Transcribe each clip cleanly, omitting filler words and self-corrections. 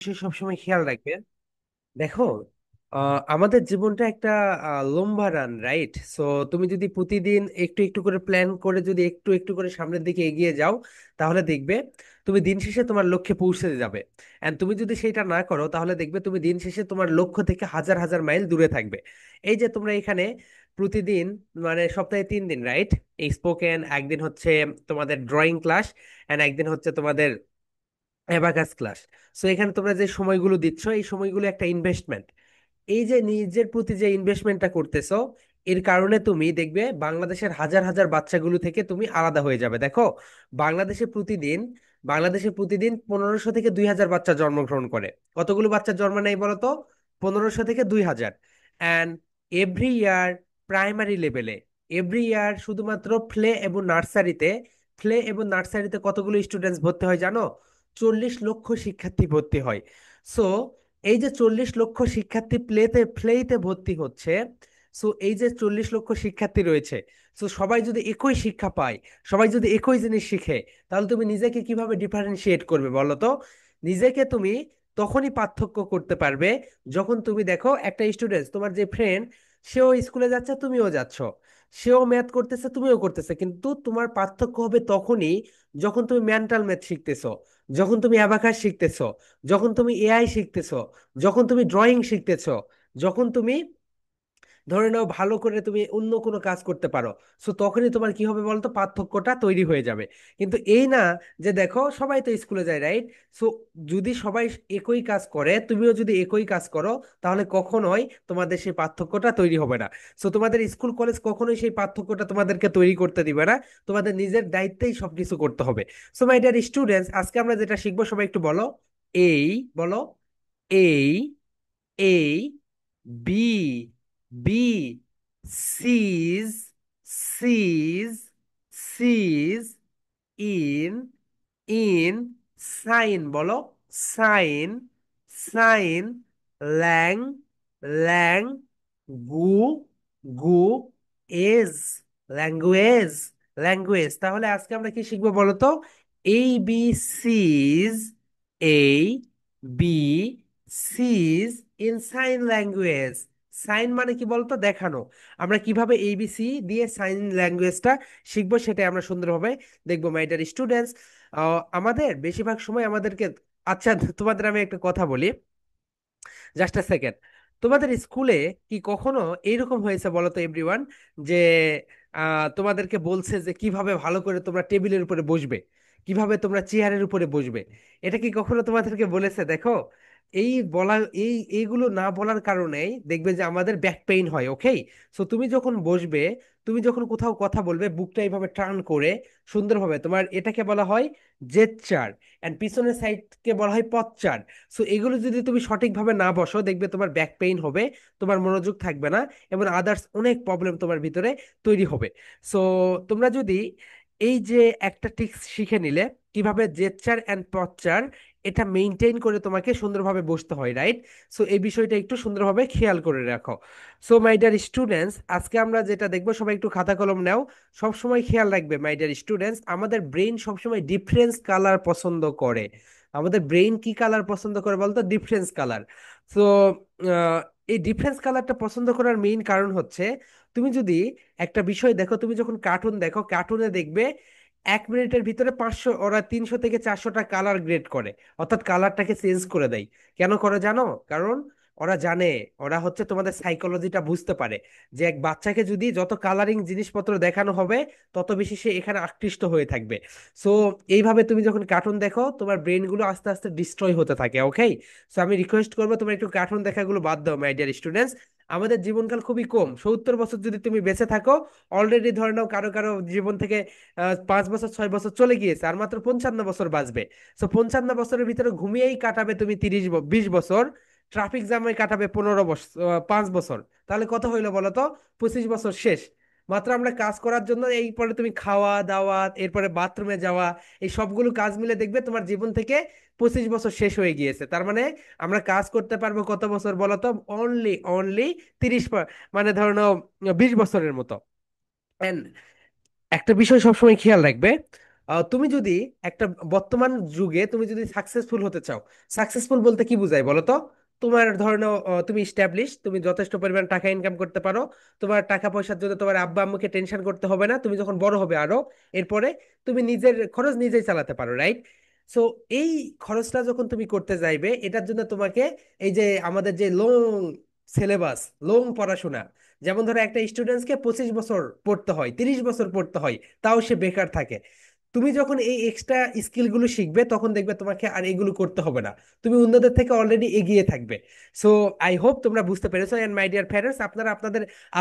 বিষয় সবসময় খেয়াল রাখবে। দেখো, আমাদের জীবনটা একটা লম্বা রান, রাইট? সো তুমি যদি প্রতিদিন একটু একটু করে প্ল্যান করে যদি একটু একটু করে সামনের দিকে এগিয়ে যাও, তাহলে দেখবে তুমি দিন শেষে তোমার লক্ষ্যে পৌঁছে যাবে। এন্ড তুমি যদি সেটা না করো, তাহলে দেখবে তুমি দিন শেষে তোমার লক্ষ্য থেকে হাজার হাজার মাইল দূরে থাকবে। এই যে তোমরা এখানে প্রতিদিন, মানে সপ্তাহে 3 দিন, রাইট? এই স্পোকেন, একদিন হচ্ছে তোমাদের ড্রয়িং ক্লাস, এন্ড একদিন হচ্ছে তোমাদের অ্যাবাকাস ক্লাস। সো এখানে তোমরা যে সময়গুলো দিচ্ছ, এই সময়গুলো একটা ইনভেস্টমেন্ট। এই যে নিজের প্রতি যে ইনভেস্টমেন্টটা করতেছো, এর কারণে তুমি দেখবে বাংলাদেশের হাজার হাজার বাচ্চাগুলো থেকে তুমি আলাদা হয়ে যাবে। দেখো, বাংলাদেশে প্রতিদিন বাংলাদেশে প্রতিদিন 1500 থেকে 2000 বাচ্চা জন্মগ্রহণ করে। কতগুলো বাচ্চা জন্ম নেয় বলো তো? 1500 থেকে 2000। অ্যান্ড এভরি ইয়ার, প্রাইমারি লেভেলে, এভরি ইয়ার শুধুমাত্র প্লে এবং নার্সারিতে কতগুলো স্টুডেন্টস ভর্তি হয় জানো? 40 লক্ষ শিক্ষার্থী ভর্তি হয়। সো এই যে 40 লক্ষ শিক্ষার্থী প্লেতে ভর্তি হচ্ছে, সো এই যে 40 লক্ষ শিক্ষার্থী রয়েছে, সো সবাই যদি একই শিক্ষা পায়, সবাই যদি একই জিনিস শিখে, তাহলে তুমি নিজেকে কিভাবে ডিফারেন্সিয়েট করবে বলো তো? নিজেকে তুমি তখনই পার্থক্য করতে পারবে, যখন তুমি দেখো একটা স্টুডেন্ট, তোমার যে ফ্রেন্ড, সেও স্কুলে যাচ্ছে, তুমিও যাচ্ছ, সেও ম্যাথ করতেছে, তুমিও করতেছে, কিন্তু তোমার পার্থক্য হবে তখনই যখন তুমি মেন্টাল ম্যাথ শিখতেছো, যখন তুমি অ্যাবাকাস শিখতেছো, যখন তুমি এআই শিখতেছো, যখন তুমি ড্রয়িং শিখতেছো, যখন তুমি ধরে নাও ভালো করে তুমি অন্য কোনো কাজ করতে পারো। সো তখনই তোমার কি হবে বলতো? পার্থক্যটা তৈরি হয়ে যাবে। কিন্তু এই না যে দেখো সবাই তো স্কুলে যায়, রাইট? সো যদি সবাই একই কাজ করে, তুমিও যদি একই কাজ করো, তাহলে কখনোই তোমাদের সেই পার্থক্যটা তৈরি হবে না। সো তোমাদের স্কুল কলেজ কখনোই সেই পার্থক্যটা তোমাদেরকে তৈরি করতে দিবে না। তোমাদের নিজের দায়িত্বেই সবকিছু করতে হবে। সো মাই ডিয়ার স্টুডেন্টস, আজকে আমরা যেটা শিখবো, সবাই একটু বলো। এই, বলো। A, A, B, B, C's, C's, C's, in, in, sign, বলো। Sign, sign, lang, lang, gu, gu, age, language, language. তাহলে আজকে আমরা কি শিখবো বলো তো? A B C's, A B C's in sign language. Sign মানে কি বলতো? দেখানো। আমরা কিভাবে এবিসি দিয়ে সাইন ল্যাঙ্গুয়েজটা শিখবো, সেটাই আমরা সুন্দরভাবে দেখবো, মাই ডিয়ার স্টুডেন্টস। আমাদের বেশিরভাগ সময় আমাদেরকে, আচ্ছা, তোমাদের আমি একটা কথা বলি, জাস্ট আ সেকেন্ড। তোমাদের স্কুলে কি কখনো এইরকম হয়েছে বলো তো এভরিওয়ান, যে তোমাদেরকে বলছে যে কিভাবে ভালো করে তোমরা টেবিলের উপরে বসবে, কিভাবে তোমরা চেয়ারের উপরে বসবে? এটা কি কখনো তোমাদেরকে বলেছে? দেখো, এই বলা, এইগুলো না বলার কারণেই দেখবে যে আমাদের ব্যাক পেইন হয়, ওকে? সো তুমি যখন বসবে, তুমি যখন কোথাও কথা বলবে, বুকটা এইভাবে টার্ন করে সুন্দরভাবে, তোমার এটাকে বলা হয় জেদচার, এন্ড পিছনের সাইডকে বলা হয় পথচার। সো এগুলো যদি তুমি সঠিকভাবে না বসো, দেখবে তোমার ব্যাক পেইন হবে, তোমার মনোযোগ থাকবে না, এবং আদার্স অনেক প্রবলেম তোমার ভিতরে তৈরি হবে। সো তোমরা যদি এই যে একটা টিক্স শিখে নিলে, কিভাবে জেস্চার অ্যান্ড পশ্চার এটা মেইনটেইন করে তোমাকে সুন্দরভাবে বসতে হয়, রাইট? সো এই বিষয়টা একটু সুন্দরভাবে খেয়াল করে রাখো। সো মাই ডিয়ার স্টুডেন্টস, আজকে আমরা যেটা দেখবো, সবাই একটু খাতা কলম নাও। সবসময় খেয়াল রাখবে মাই ডিয়ার স্টুডেন্টস, আমাদের ব্রেন সবসময় ডিফারেন্স কালার পছন্দ করে। আমাদের ব্রেন কি কালার পছন্দ করে বলতো? Difference colour. তো এই ডিফারেন্স কালারটা পছন্দ করার মেইন কারণ হচ্ছে, তুমি যদি একটা বিষয় দেখো, তুমি যখন কার্টুন দেখো, কার্টুনে দেখবে 1 মিনিটের ভিতরে 500, ওরা 300 থেকে 400টা কালার গ্রেড করে, অর্থাৎ কালারটাকে চেঞ্জ করে দেয়। কেন করে জানো? কারণ ওরা জানে, ওরা হচ্ছে তোমাদের সাইকোলজিটা বুঝতে পারে, যে এক বাচ্চাকে যদি যত কালারিং জিনিসপত্র দেখানো হবে, তত বেশি সে এখানে আকৃষ্ট হয়ে থাকবে। সো এইভাবে তুমি যখন কার্টুন দেখো, তোমার ব্রেন গুলো আস্তে আস্তে ডিস্ট্রয় হতে থাকে, ওকে? সো আমি রিকোয়েস্ট করবো, তোমার একটু কার্টুন দেখাগুলো বাদ দাও, মাই ডিয়ার স্টুডেন্টস। আমাদের জীবনকাল খুবই কম, 70 বছর যদি তুমি বেঁচে থাকো, অলরেডি ধরে নাও কারো কারো জীবন থেকে 5 বছর 6 বছর চলে গিয়েছে, আর মাত্র 55 বছর বাঁচবে। সো 55 বছরের ভিতরে ঘুমিয়েই কাটাবে তুমি 20 বছর, ট্রাফিক জ্যামে কাটাবে 15 বছর, 5 বছর। তাহলে কত হইলো বলো তো? 25 বছর শেষ। মাত্র আমরা কাজ করার জন্য, এই পরে তুমি খাওয়া দাওয়া, এরপরে বাথরুমে যাওয়া, এই সবগুলো কাজ মিলে দেখবে তোমার জীবন থেকে 25 বছর শেষ হয়ে গিয়েছে। তার মানে আমরা কাজ করতে পারবো কত বছর বলো তো? অনলি অনলি 30, মানে ধরো নাও 20 বছরের মতো। And একটা বিষয় সবসময় খেয়াল রাখবে, তুমি যদি একটা বর্তমান যুগে তুমি যদি সাকসেসফুল হতে চাও, সাকসেসফুল বলতে কি বোঝায় বলো তো? তোমার ধরো তুমি স্ট্যাবলিশ, তুমি যথেষ্ট পরিমাণ টাকা ইনকাম করতে পারো, তোমার টাকা পয়সার জন্য তোমার আব্বা আম্মুকে টেনশন করতে হবে না, তুমি যখন বড় হবে আরো এরপরে তুমি নিজের খরচ নিজেই চালাতে পারো, রাইট? সো এই খরচটা যখন তুমি করতে যাইবে, এটার জন্য তোমাকে এই যে আমাদের যে লং সিলেবাস, লং পড়াশোনা, যেমন ধরো একটা স্টুডেন্টসকে 25 বছর পড়তে হয়, 30 বছর পড়তে হয়, তাও সে বেকার থাকে। তুমি যখন এই এক্সট্রা স্কিলগুলো শিখবে তখন দেখবে তোমাকে আর এগুলো করতে হবে না, তুমি অন্যদের থেকে অলরেডি এগিয়ে থাকবে। সো আই হোপ তোমরা বুঝতে পেরেছো। এন্ড মাই ডিয়ার প্যারেন্টস,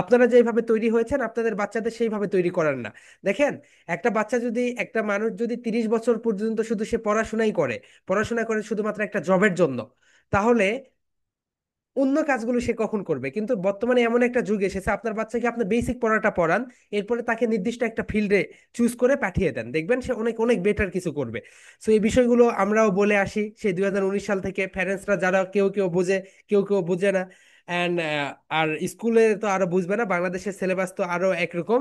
আপনারা যেভাবে তৈরি হয়েছেন আপনাদের বাচ্চাদের সেইভাবে তৈরি করার না। দেখেন, একটা মানুষ যদি 30 বছর পর্যন্ত শুধু সে পড়াশোনা করে শুধুমাত্র একটা জবের জন্য, তাহলে অন্য কাজগুলো সে কখন করবে? কিন্তু বর্তমানে এমন একটা যুগ এসেছে, আপনার বাচ্চাকে আপনি বেসিক পড়াটা পড়ান, এরপরে তাকে নির্দিষ্ট একটা ফিল্ডে চুজ করে পাঠিয়ে দেন, দেখবেন সে অনেক অনেক বেটার কিছু করবে। সো এই বিষয়গুলো আমরাও বলে আসি সেই 2019 সাল থেকে, প্যারেন্টসরা যারা কেউ কেউ বোঝে, কেউ কেউ বোঝে না। অ্যান্ড আর স্কুলে তো আরো বুঝবে না, বাংলাদেশের সিলেবাস তো আরো একরকম।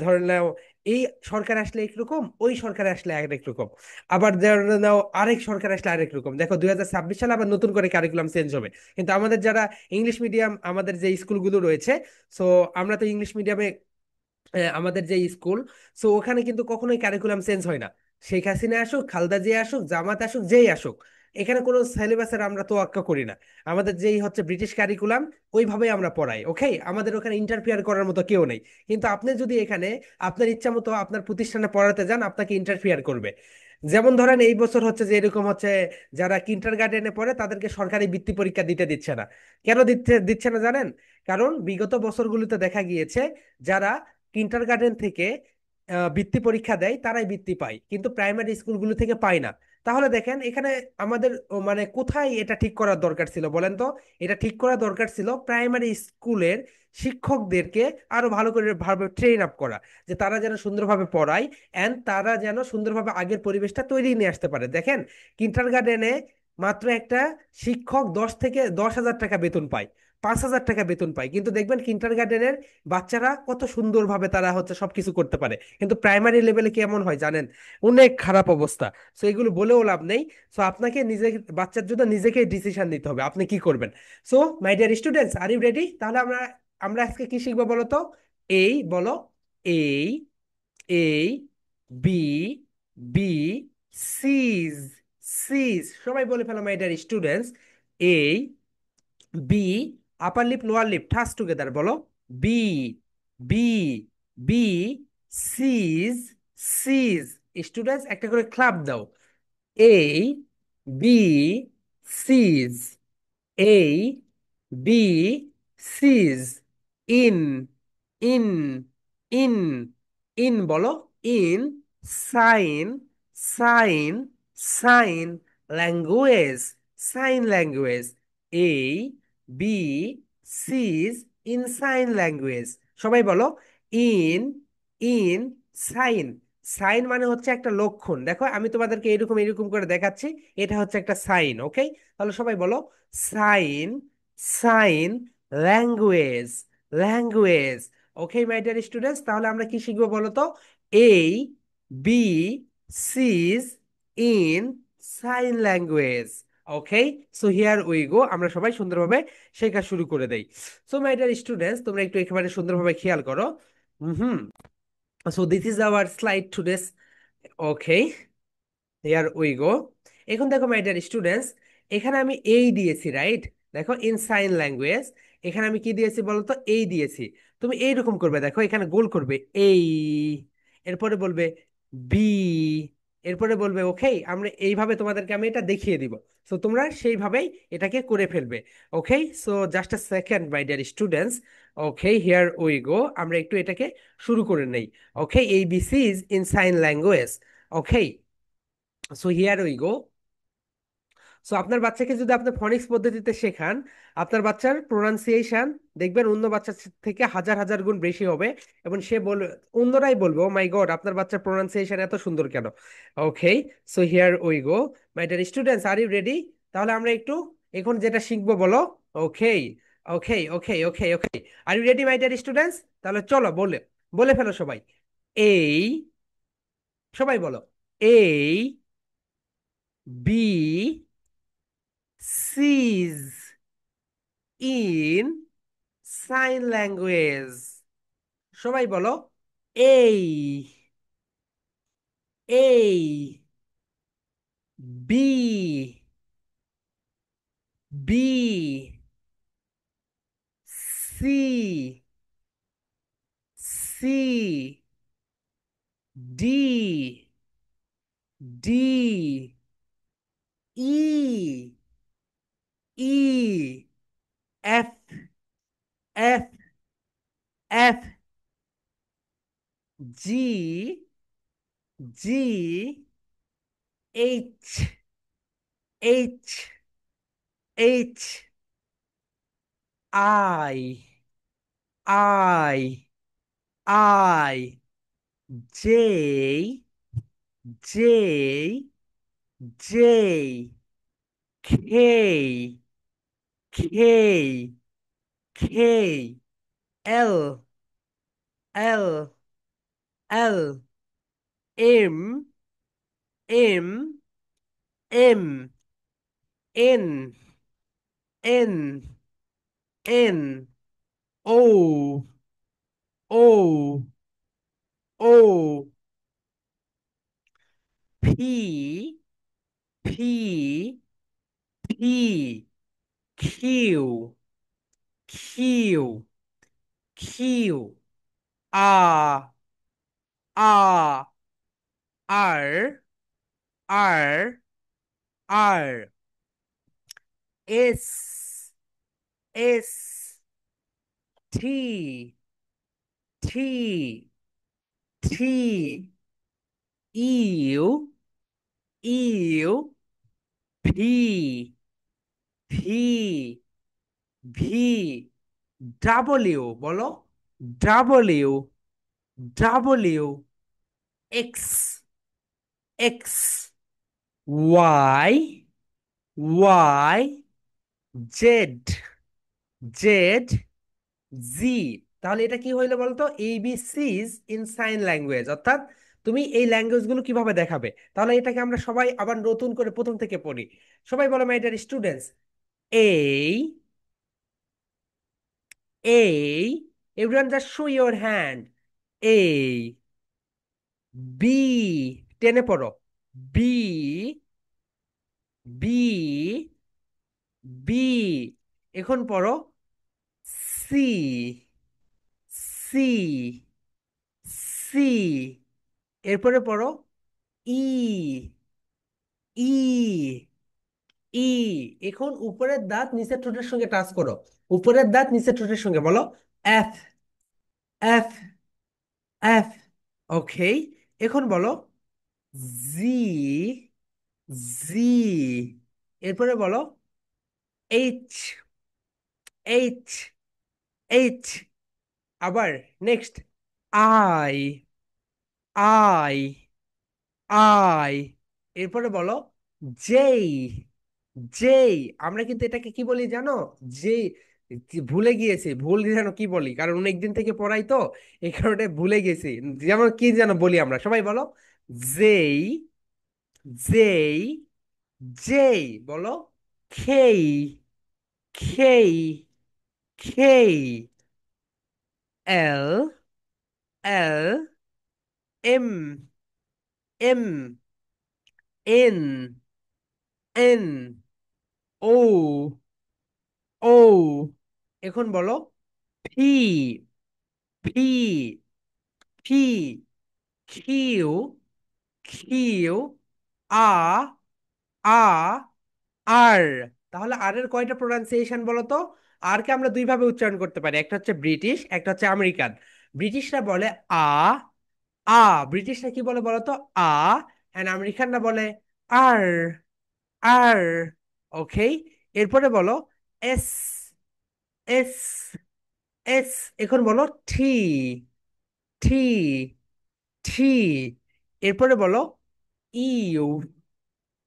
ধরে নাও এই সরকার আসলে একরকম, ওই সরকার আসলে আরেক রকম, আবার ধরে নাও আরেক সরকার আসলে আরেক রকম। দেখো 2026 সালে আবার নতুন করে কারিকুলাম চেঞ্জ হবে। কিন্তু আমাদের যারা ইংলিশ মিডিয়াম, আমাদের যে স্কুলগুলো রয়েছে, সো আমরা তো ইংলিশ মিডিয়ামে, আমাদের যে স্কুল, সো ওখানে কিন্তু কখনোই কারিকুলাম চেঞ্জ হয় না। শেখ হাসিনা আসুক, খালেদা জিয়া আসুক, জামাত আসুক, যেই আসুক, এখানে কোনো সিলেবাসের আমরা তোয়াক্কা করি না। আমাদের যেই হচ্ছে ব্রিটিশ কারিকুলাম, ওইভাবেই আমরা পড়াই, ওকে? আমাদের ওখানে ইন্টারফিয়ার করার মতো কেউ নেই। কিন্তু আপনি যদি এখানে আপনার ইচ্ছা মতো আপনার প্রতিষ্ঠানে পড়াতে যান, আপনাকে ইন্টারফিয়ার করবে। যেমন ধরেন এই বছর হচ্ছে যে এরকম হচ্ছে, যারা কিন্ডার গার্ডেনে পড়ে তাদেরকে সরকারি বৃত্তি পরীক্ষা দিতে দিচ্ছে না। কেন দিচ্ছে দিচ্ছে না জানেন? কারণ বিগত বছরগুলোতে দেখা গিয়েছে যারা কিন্ডার গার্ডেন থেকে বৃত্তি পরীক্ষা দেয় তারাই বৃত্তি পায়, কিন্তু প্রাইমারি স্কুলগুলো থেকে পায় না। তাহলে দেখেন এখানে আমাদের মানে কোথায় এটা ঠিক করার দরকার ছিল বলেন তো? এটা ঠিক করা দরকার ছিল প্রাইমারি স্কুলের শিক্ষকদেরকে আরো ভালো করে ভাবে ট্রেন আপ করা, যে তারা যেন সুন্দরভাবে পড়ায়, এন্ড তারা যেন সুন্দরভাবে আগের পরিবেশটা তৈরি নিয়ে আসতে পারে। দেখেন, কিন্ডার গার্ডেনে মাত্র একটা শিক্ষক 10 থেকে 10 হাজার টাকা বেতন পায়, 5 হাজার টাকা বেতন পায়, কিন্তু দেখবেন কিন্ডার গার্ডেনের বাচ্চারা কত সুন্দরভাবে তারা হচ্ছে সবকিছু করতে পারে। কিন্তু প্রাইমারি লেভেলে কেমন হয় জানেন? অনেক খারাপ অবস্থা। সো এগুলো বলেও লাভ নেই। সো আপনাকে নিজে, বাচ্চার জন্য নিজেকেই ডিসিশন নিতে হবে আপনি কি করবেন। So my dear students, are you ready? তাহলে আমরা আমরা আজকে কি শিখবো বলো তো? এই বলো, A, A, B, B, C's, C's, সবাই বলে ফেলো my dear students. A, B, upper lip lower lip ঠাস টুগেদার বলো। B, B, B, C's, C's. Students একটা করে ক্লাপ দাও। A, B, C's, A, B, C's, in, in, in, in বলো। In, sign, sign, sign, language, sign language. A, B, C's, in sign language. সবাই বলো। In, in, sign. Sign মানে হচ্ছে একটা লক্ষণ, দেখো আমি তোমাদেরকে এরকম এরকম করে দেখাচ্ছি, এটা হচ্ছে একটা সাইন, ওকে? তাহলে সবাই বলো sign, sign, language, language. Okay my dear students, তাহলে আমরা কি শিখবো বলো তো? A, B, C's, in sign language. Okay, so here we go, আমরা সবাই সুন্দরভাবে শেখা শুরু করে দেই। সো মাই ডিয়ার স্টুডেন্টস, তোমরা একটু একেবারে সুন্দরভাবে খেয়াল করো। Hmm, so this is our slide today's. Okay, here we go. এখন দেখো মাই ডিয়ার স্টুডেন্টস, এখানে আমি এই দিয়েছি, রাইট? দেখো ইন সাইন ল্যাঙ্গুয়েজ, এখানে আমি কি দিয়েছি বলো তো? এই দিয়েছি। তুমি এইরকম করবে, দেখো এখানে গোল করবে এই, এরপরে বলবে বি, এরপরে বলবে ওকে। আমরা এইভাবে তোমাদেরকে আমি এটা দেখিয়ে দিব, সো তোমরা সেইভাবেই এটাকে করে ফেলবে। Okay, so just a second my dear students. Okay, here we go, আমরা একটু এটাকে শুরু করে নেই। Okay, ABC is in sign language. Okay, so here we go. So আপনার বাচ্চাকে যদি আপনি ফনিক্স পদ্ধতিতে শেখান, আপনার বাচ্চার প্রোনাউন্সিয়েশন দেখবেন অন্য বাচ্চার থেকে হাজার হাজার গুণ বেশি হবে। এবং সে বলবে, অন্যরাই বলবে ও মাই গড আপনার বাচ্চার প্রোনাউন্সিয়েশন এত সুন্দর কেন। Okay, so here we go my dear students, are you ready? তাহলে আমরা একটু এখন যেটা শিখবো বলো। Okay, okay, okay, okay, okay, are you ready my dear students? তাহলে চলো বলে বলে ফেলো সবাই। এই, সবাই বলো। A B sees in sign language. সবাই বলো, A, A, B, B, C, C, D, D, E, E, F, F, F, G, G, H, H, H, I, I, I, J, J, J, K, K, K, L, L, L, M, M, M, N, N, N, O, O, O, P, P, P, Q, Q, Q, R, R, R, R, R, S, S, T, T, T, U, U, V, V, V, W, বলো, W, W, X, X, Y, Y, Z, Z, জি। তাহলে এটা কি হইলো বলতো, এবিসিস in sign language, অর্থাৎ তুমি এই language গুলো কিভাবে দেখাবে। তাহলে এটাকে আমরা সবাই আবার নতুন করে প্রথম থেকে পড়ি। সবাই বলো মাই ডিয়ার স্টুডেন্টস, এই, এই, everyone just show your hand, এই, বি, টেনে পড়ো, বি, বি, বি, এখন পড়ো, সি, সি, সি, এরপরে পড়ো, ই, ই, ই, এখন উপরের দাঁত নিচের ঠোঁটের সঙ্গে টাচ করো, উপরের দাঁত নিচের ঠোঁটের সঙ্গে বলো, এফ, এফ, এফ, ওকে, এখন বলো, জি, জি, এরপরে বলো, এইচ, এইচ, এইচ, আবার নেক্সট, আই, আই, আই, এরপরে বলো, জেই, জেই, আমরা কিন্তু এটাকে কি বলি জানো, জেই, ভুলে গিয়েছি, ভুল যেন কি বলি, কারণ অনেকদিন থেকে পড়াই তো, এই কারণে ভুলে গেছি। যেমন কি যেন বলি আমরা, সবাই বলো, জেই, জেই, জেই, বলো, K, K, K, L, L, M, M, N, N, O, O, এখন বলো, P, P, P, Q, Q, R, R, R. তাহলে আর এর কয়টা প্রোনাউন্সিয়েশন বলো তো। আর কে আমরা দুই ভাবে উচ্চারণ করতে পারি, একটা হচ্ছে ব্রিটিশ, একটা হচ্ছে আমেরিকান। ব্রিটিশরা বলে আ, আ, ব্রিটিশরা কি বলে বলো তো, আ, এন্ড আমেরিকানরা বলে আর, আর, ওকে, এরপরে বলো, এস, এস, এস, এখন বলো, টি, টি, টি, এরপরে বলো, ইউ,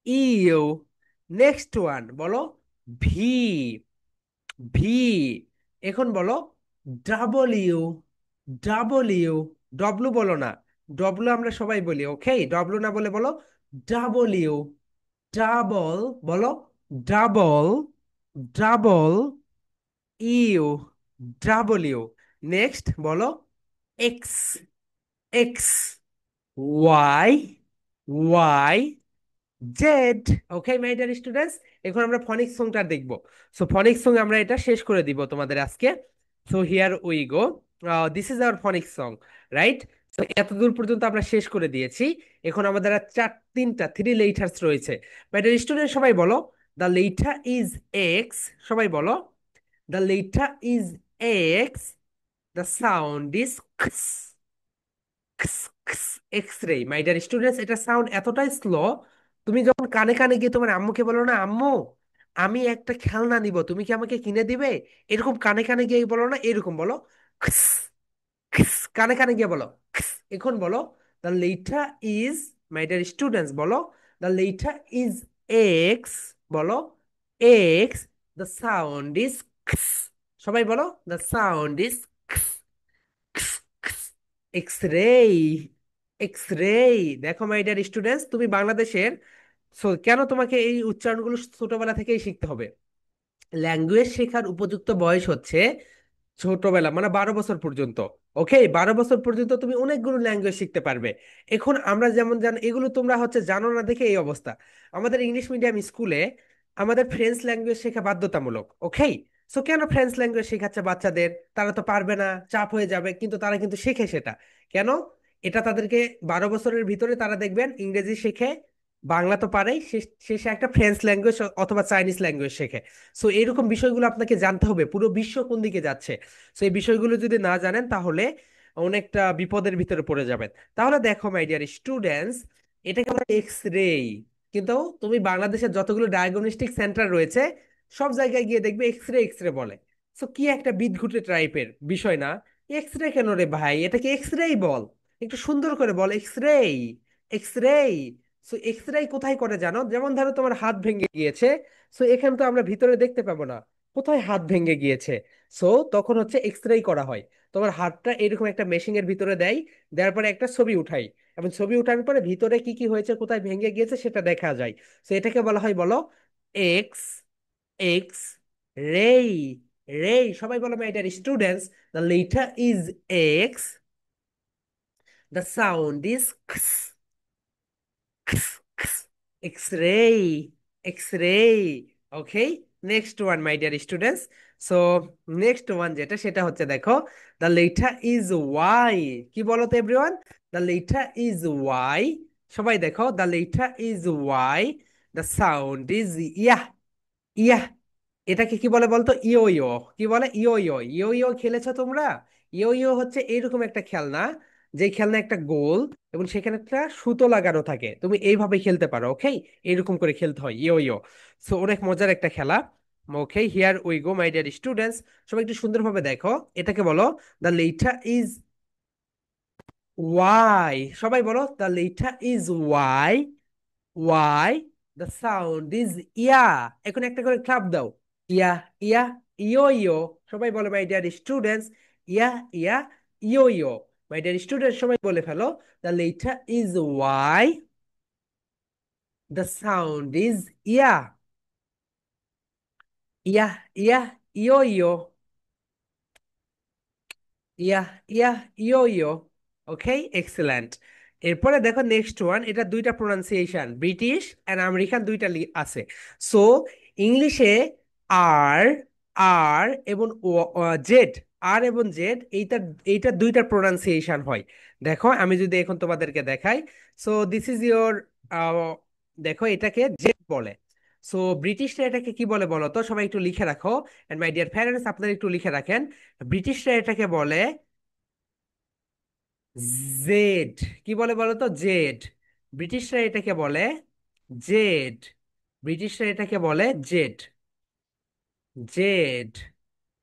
ইউ, নেক্সট ওয়ান বলো, ভি, ভি, এখন বলো, ডাবলিউ, ডাবলিউ, ডব্লু বলো না, ডব্লু আমরা সবাই বলি, ওকে? ডব্লু না বলে বলো ডাবল ইউ। ডাবল, বলো double, double U, double U. Next বলো X, X, Y, Y, Z. Okay my dear students, এখন আমরা ফনিক সংটা দেখব। সো ফনিক সং আমরা এটা শেষ করে দিব তোমাদের আজকে। So here we go, this is our phonic song, right? তো এত দূর পর্যন্ত আমরা শেষ করে দিয়েছি। এখন আমাদের আর তিনটা থ্রি লেটার্স রয়েছে। মাই ডিয়ার স্টুডেন্ট সবাই বলো দ্য লেটার ইজ এক্স। সবাই বলো the letter is X, the sound is X রে। মাই ডিয়ার স্টুডেন্টস, এটা সাউন্ড এতটাই স্লো, তুমি যখন কানে কানে গিয়ে তোমার আম্মুকে বলো না, আম্মু আমি একটা খেলনা নিব, তুমি কি আমাকে কিনে দিবে, এরকম কানে কানে গিয়ে বলো না, এরকম বলো খিস, খিস, কানে কানে গিয়ে বলো খিস। এখন বলো the letter is, my dear students বলো দ্য লেটার ইজ এক্স, বলো এক্স, দ্য সাউন্ড ইজ সবাই বলো the sound is X ray, X রে। দেখো মাই ডিয়ার স্টুডেন্টস, তুমি বাংলাদেশের, কেন তোমাকে এই উচ্চারণগুলো ছোটবেলা থেকেই শিখতে হবে? ল্যাঙ্গুয়েজ শেখার উপযুক্ত বয়স হচ্ছে ছোটবেলা, মানে 12 বছর পর্যন্ত। ওকে, 12 বছর পর্যন্ত তুমি অনেকগুলো ল্যাঙ্গুয়েজ শিখতে পারবে। এখন আমরা যেমন জানো, এগুলো তোমরা হচ্ছে জানো না দেখে এই অবস্থা। আমাদের ইংলিশ মিডিয়াম স্কুলে আমাদের ফ্রেঞ্চ ল্যাঙ্গুয়েজ শেখা বাধ্যতামূলক, ওকে? সো কেন ফ্রেঞ্চ ল্যাঙ্গুয়েজ শেখাচ্ছে বাচ্চাদের? তারা তো পারবে না, চাপ হয়ে যাবে, কিন্তু তারা কিন্তু শেখে সেটা। কেন? এটা তাদেরকে 12 বছরের ভিতরে তারা দেখবেন ইংরেজি শেখে, বাংলা তো পারেই, শেষে একটা ফ্রেঞ্চ ল্যাঙ্গুয়েজ অথবা চাইনিজ ল্যাঙ্গুয়েজ শেখে। সো এরকম বিষয়গুলো আপনাকে জানতে হবে, পুরো বিশ্ব কোন দিকে যাচ্ছে। সো এই বিষয়গুলো যদি না জানেন তাহলে অনেকটা বিপদের ভিতরে পড়ে যাবেন। তাহলে দেখো মাই ডিয়ার স্টুডেন্টস, এটাকে বলে এক্স রে। কিন্তু তুমি বাংলাদেশের যতগুলো ডায়াগনস্টিক সেন্টার রয়েছে সব জায়গায় গিয়ে দেখবে এক্স রে, এক্স রে বলে। সো কি একটা বিদঘুটে টাইপের বিষয় না? এক্স রে কেন রে ভাই, এটাকে এক্স রেই বল, একটু সুন্দর করে বল X ray, X ray. So X ray কোথায় করে জানো? যেমন ধরো তোমার হাত ভেঙে গিয়েছে, সো এখানে তো আমরা ভিতরে দেখতে পাবো না কোথায় হাত ভেঙে গিয়েছে। সো তখন হচ্ছে এক্স রে করা হয়। তোমার হাতটা এরকম একটা মেশিনের ভিতরে দেয়, দেওয়ার পরে একটা ছবি উঠাই, এবং ছবি উঠানোর পরে ভিতরে কি কি হয়েছে, কোথায় ভেঙে গিয়েছে সেটা দেখা যায়। সো এটাকে বলা হয়, বলো এক্স, এক্স রে, রে। সবাই বলো my dear students the letter is X, the sound is X-ray, X-ray. Okay, next one, my dear students. So next one যেটা সেটা হচ্ছে দেখো the letter is Y. কি বলো তো everyone? The letter is Y. সবাই দেখো the letter is Y. The sound is ইয়া, ইয়া। এটাকে কি বলে বলতো? ইয়ো ইয়ো। কি বলে? ইয়ো ইয়ো। ইয়ো ইয়ো খেলেছো তোমরা? ইয়ো ইয়ো হচ্ছে এইরকম একটা খেলনা, যে খেলনা একটা গোল এবং সেখানে একটা সুতো লাগানো থাকে, তুমি এইভাবে খেলতে পারো, ওকে? এইরকম করে খেলতে হয় ইয়ো ইয়ো। সো অনেক মজার একটা খেলা। Okay, here we go my dear students, সবাই একটু সুন্দরভাবে দেখো। এটাকে বলো দ্য লেটার ইজ ওয়াই। সবাই বলো the letter is Y, Y, the sound is ya. এখন একটা করে ক্লাপ দাও, ইয়া, ইয়া, ইয়ো ইয়ো। সবাই বলে my dear students ya, ya, yo-yo. My dear students সবাই বলে ফেলো the letter is Y, the sound is ya, ya, ya, yo-yo, ya, ya, yo-yo. Okay, excellent. এরপরে দেখো next one, এটা দুইটা pronunciation, British and American দুইটা আছে। So ইংলিশে আর, আর এবং জেড, আর এবং জেড, এইটা এইটা দুইটা প্রোনাউন্সিয়েশন হয়। দেখো আমি যদি এখন তোমাদেরকে দেখাই, সো দিস ইজ ইয়োর, দেখো এটাকে জেড বলে। সো ব্রিটিশরা এটাকে কি বলে বলো তো? সবাই একটু লিখে রাখো, এন্ড মাই ডিয়ার প্যারেন্টস আপনারা একটু লিখে রাখেন। ব্রিটিশরা এটাকে বলে জেড। কি বলে বলো তো? জেড। ব্রিটিশরা এটাকে বলে জেড, ব্রিটিশরা এটাকে বলে জেড, জেড।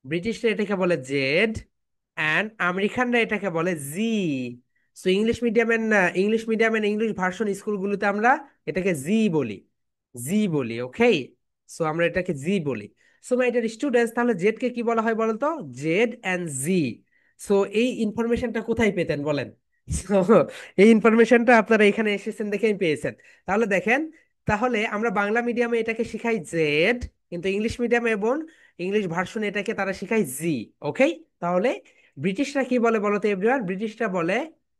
ব্রিটিশরা এটাকে বলে জেড, অ্যান্ড আমেরিকানরা এটাকে বলে জি। সো ইংলিশ মিডিয়ামের না, ইংলিশ মিডিয়ামের ইংলিশ ভার্সন স্কুলগুলোতে আমরা এটাকে জি বলি, জি বলি, ওকে? সো আমরা এটাকে জি বলি। সো মাই ডিয়ার স্টুডেন্টস, তাহলে জেড কে কি বলা হয় বলতো? Z and G. সো এই ইনফরমেশনটা কোথায় পেতেন বলেন? So, এই ইনফরমেশনটা আপনারা এখানে এসেছেন দেখেই পেয়েছেন। তাহলে দেখেন, তাহলে আমরা বাংলা মিডিয়ামে এটাকে শিখাই জেড, কিন্তু ইংলিশ মিডিয়ামে এবং ইংলিশ ভার্সনে এটাকে তারা শিখায় জি। ওকে। তাহলে ব্রিটিশরা কি বলে বলো তো এভরিওয়ান? ব্রিটিশরা বলে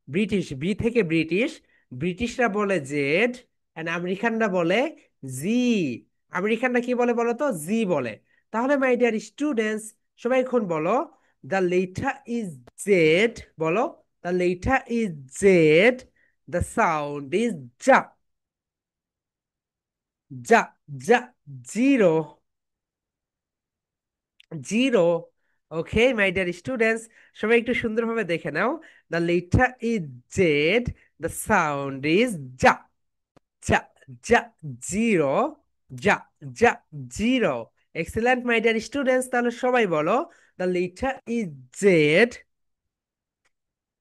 ব্রিটিশ, বি থেকে ব্রিটিশ, ব্রিটিশরা বলে জেড, এন্ড আমেরিকানরা বলে জি। আমেরিকানরা কি বলে বলো তো? জি বলে। তাহলে মাই ডিয়ার স্টুডেন্টস, সবাই এখন বলো, দ্য লেটার ইজ জেড, বলো, the letter is Z. The sound is ja. Ja, ja, zero, zero. Okay, my dear students, সবাই একটু সুন্দরভাবে দেখে নাও। The letter is Z. The sound is ja. Ja, ja, zero. Ja, ja, zero. Excellent, my dear students. তাহলে সবাই বলো, the letter is Z.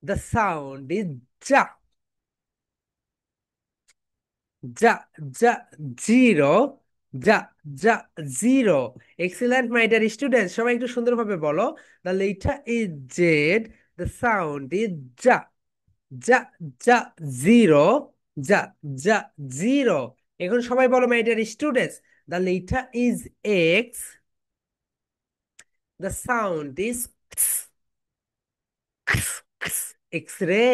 The sound is ja. যা, za, zero, za, za, zero. Excellent my dear student, সবাই একটু সুন্দরভাবে বলো, the letter is Z, the sound is za. Za, za, zero, za, za, zero. এখন সবাই বলো my dear students, the letter is X, the sound is X ray,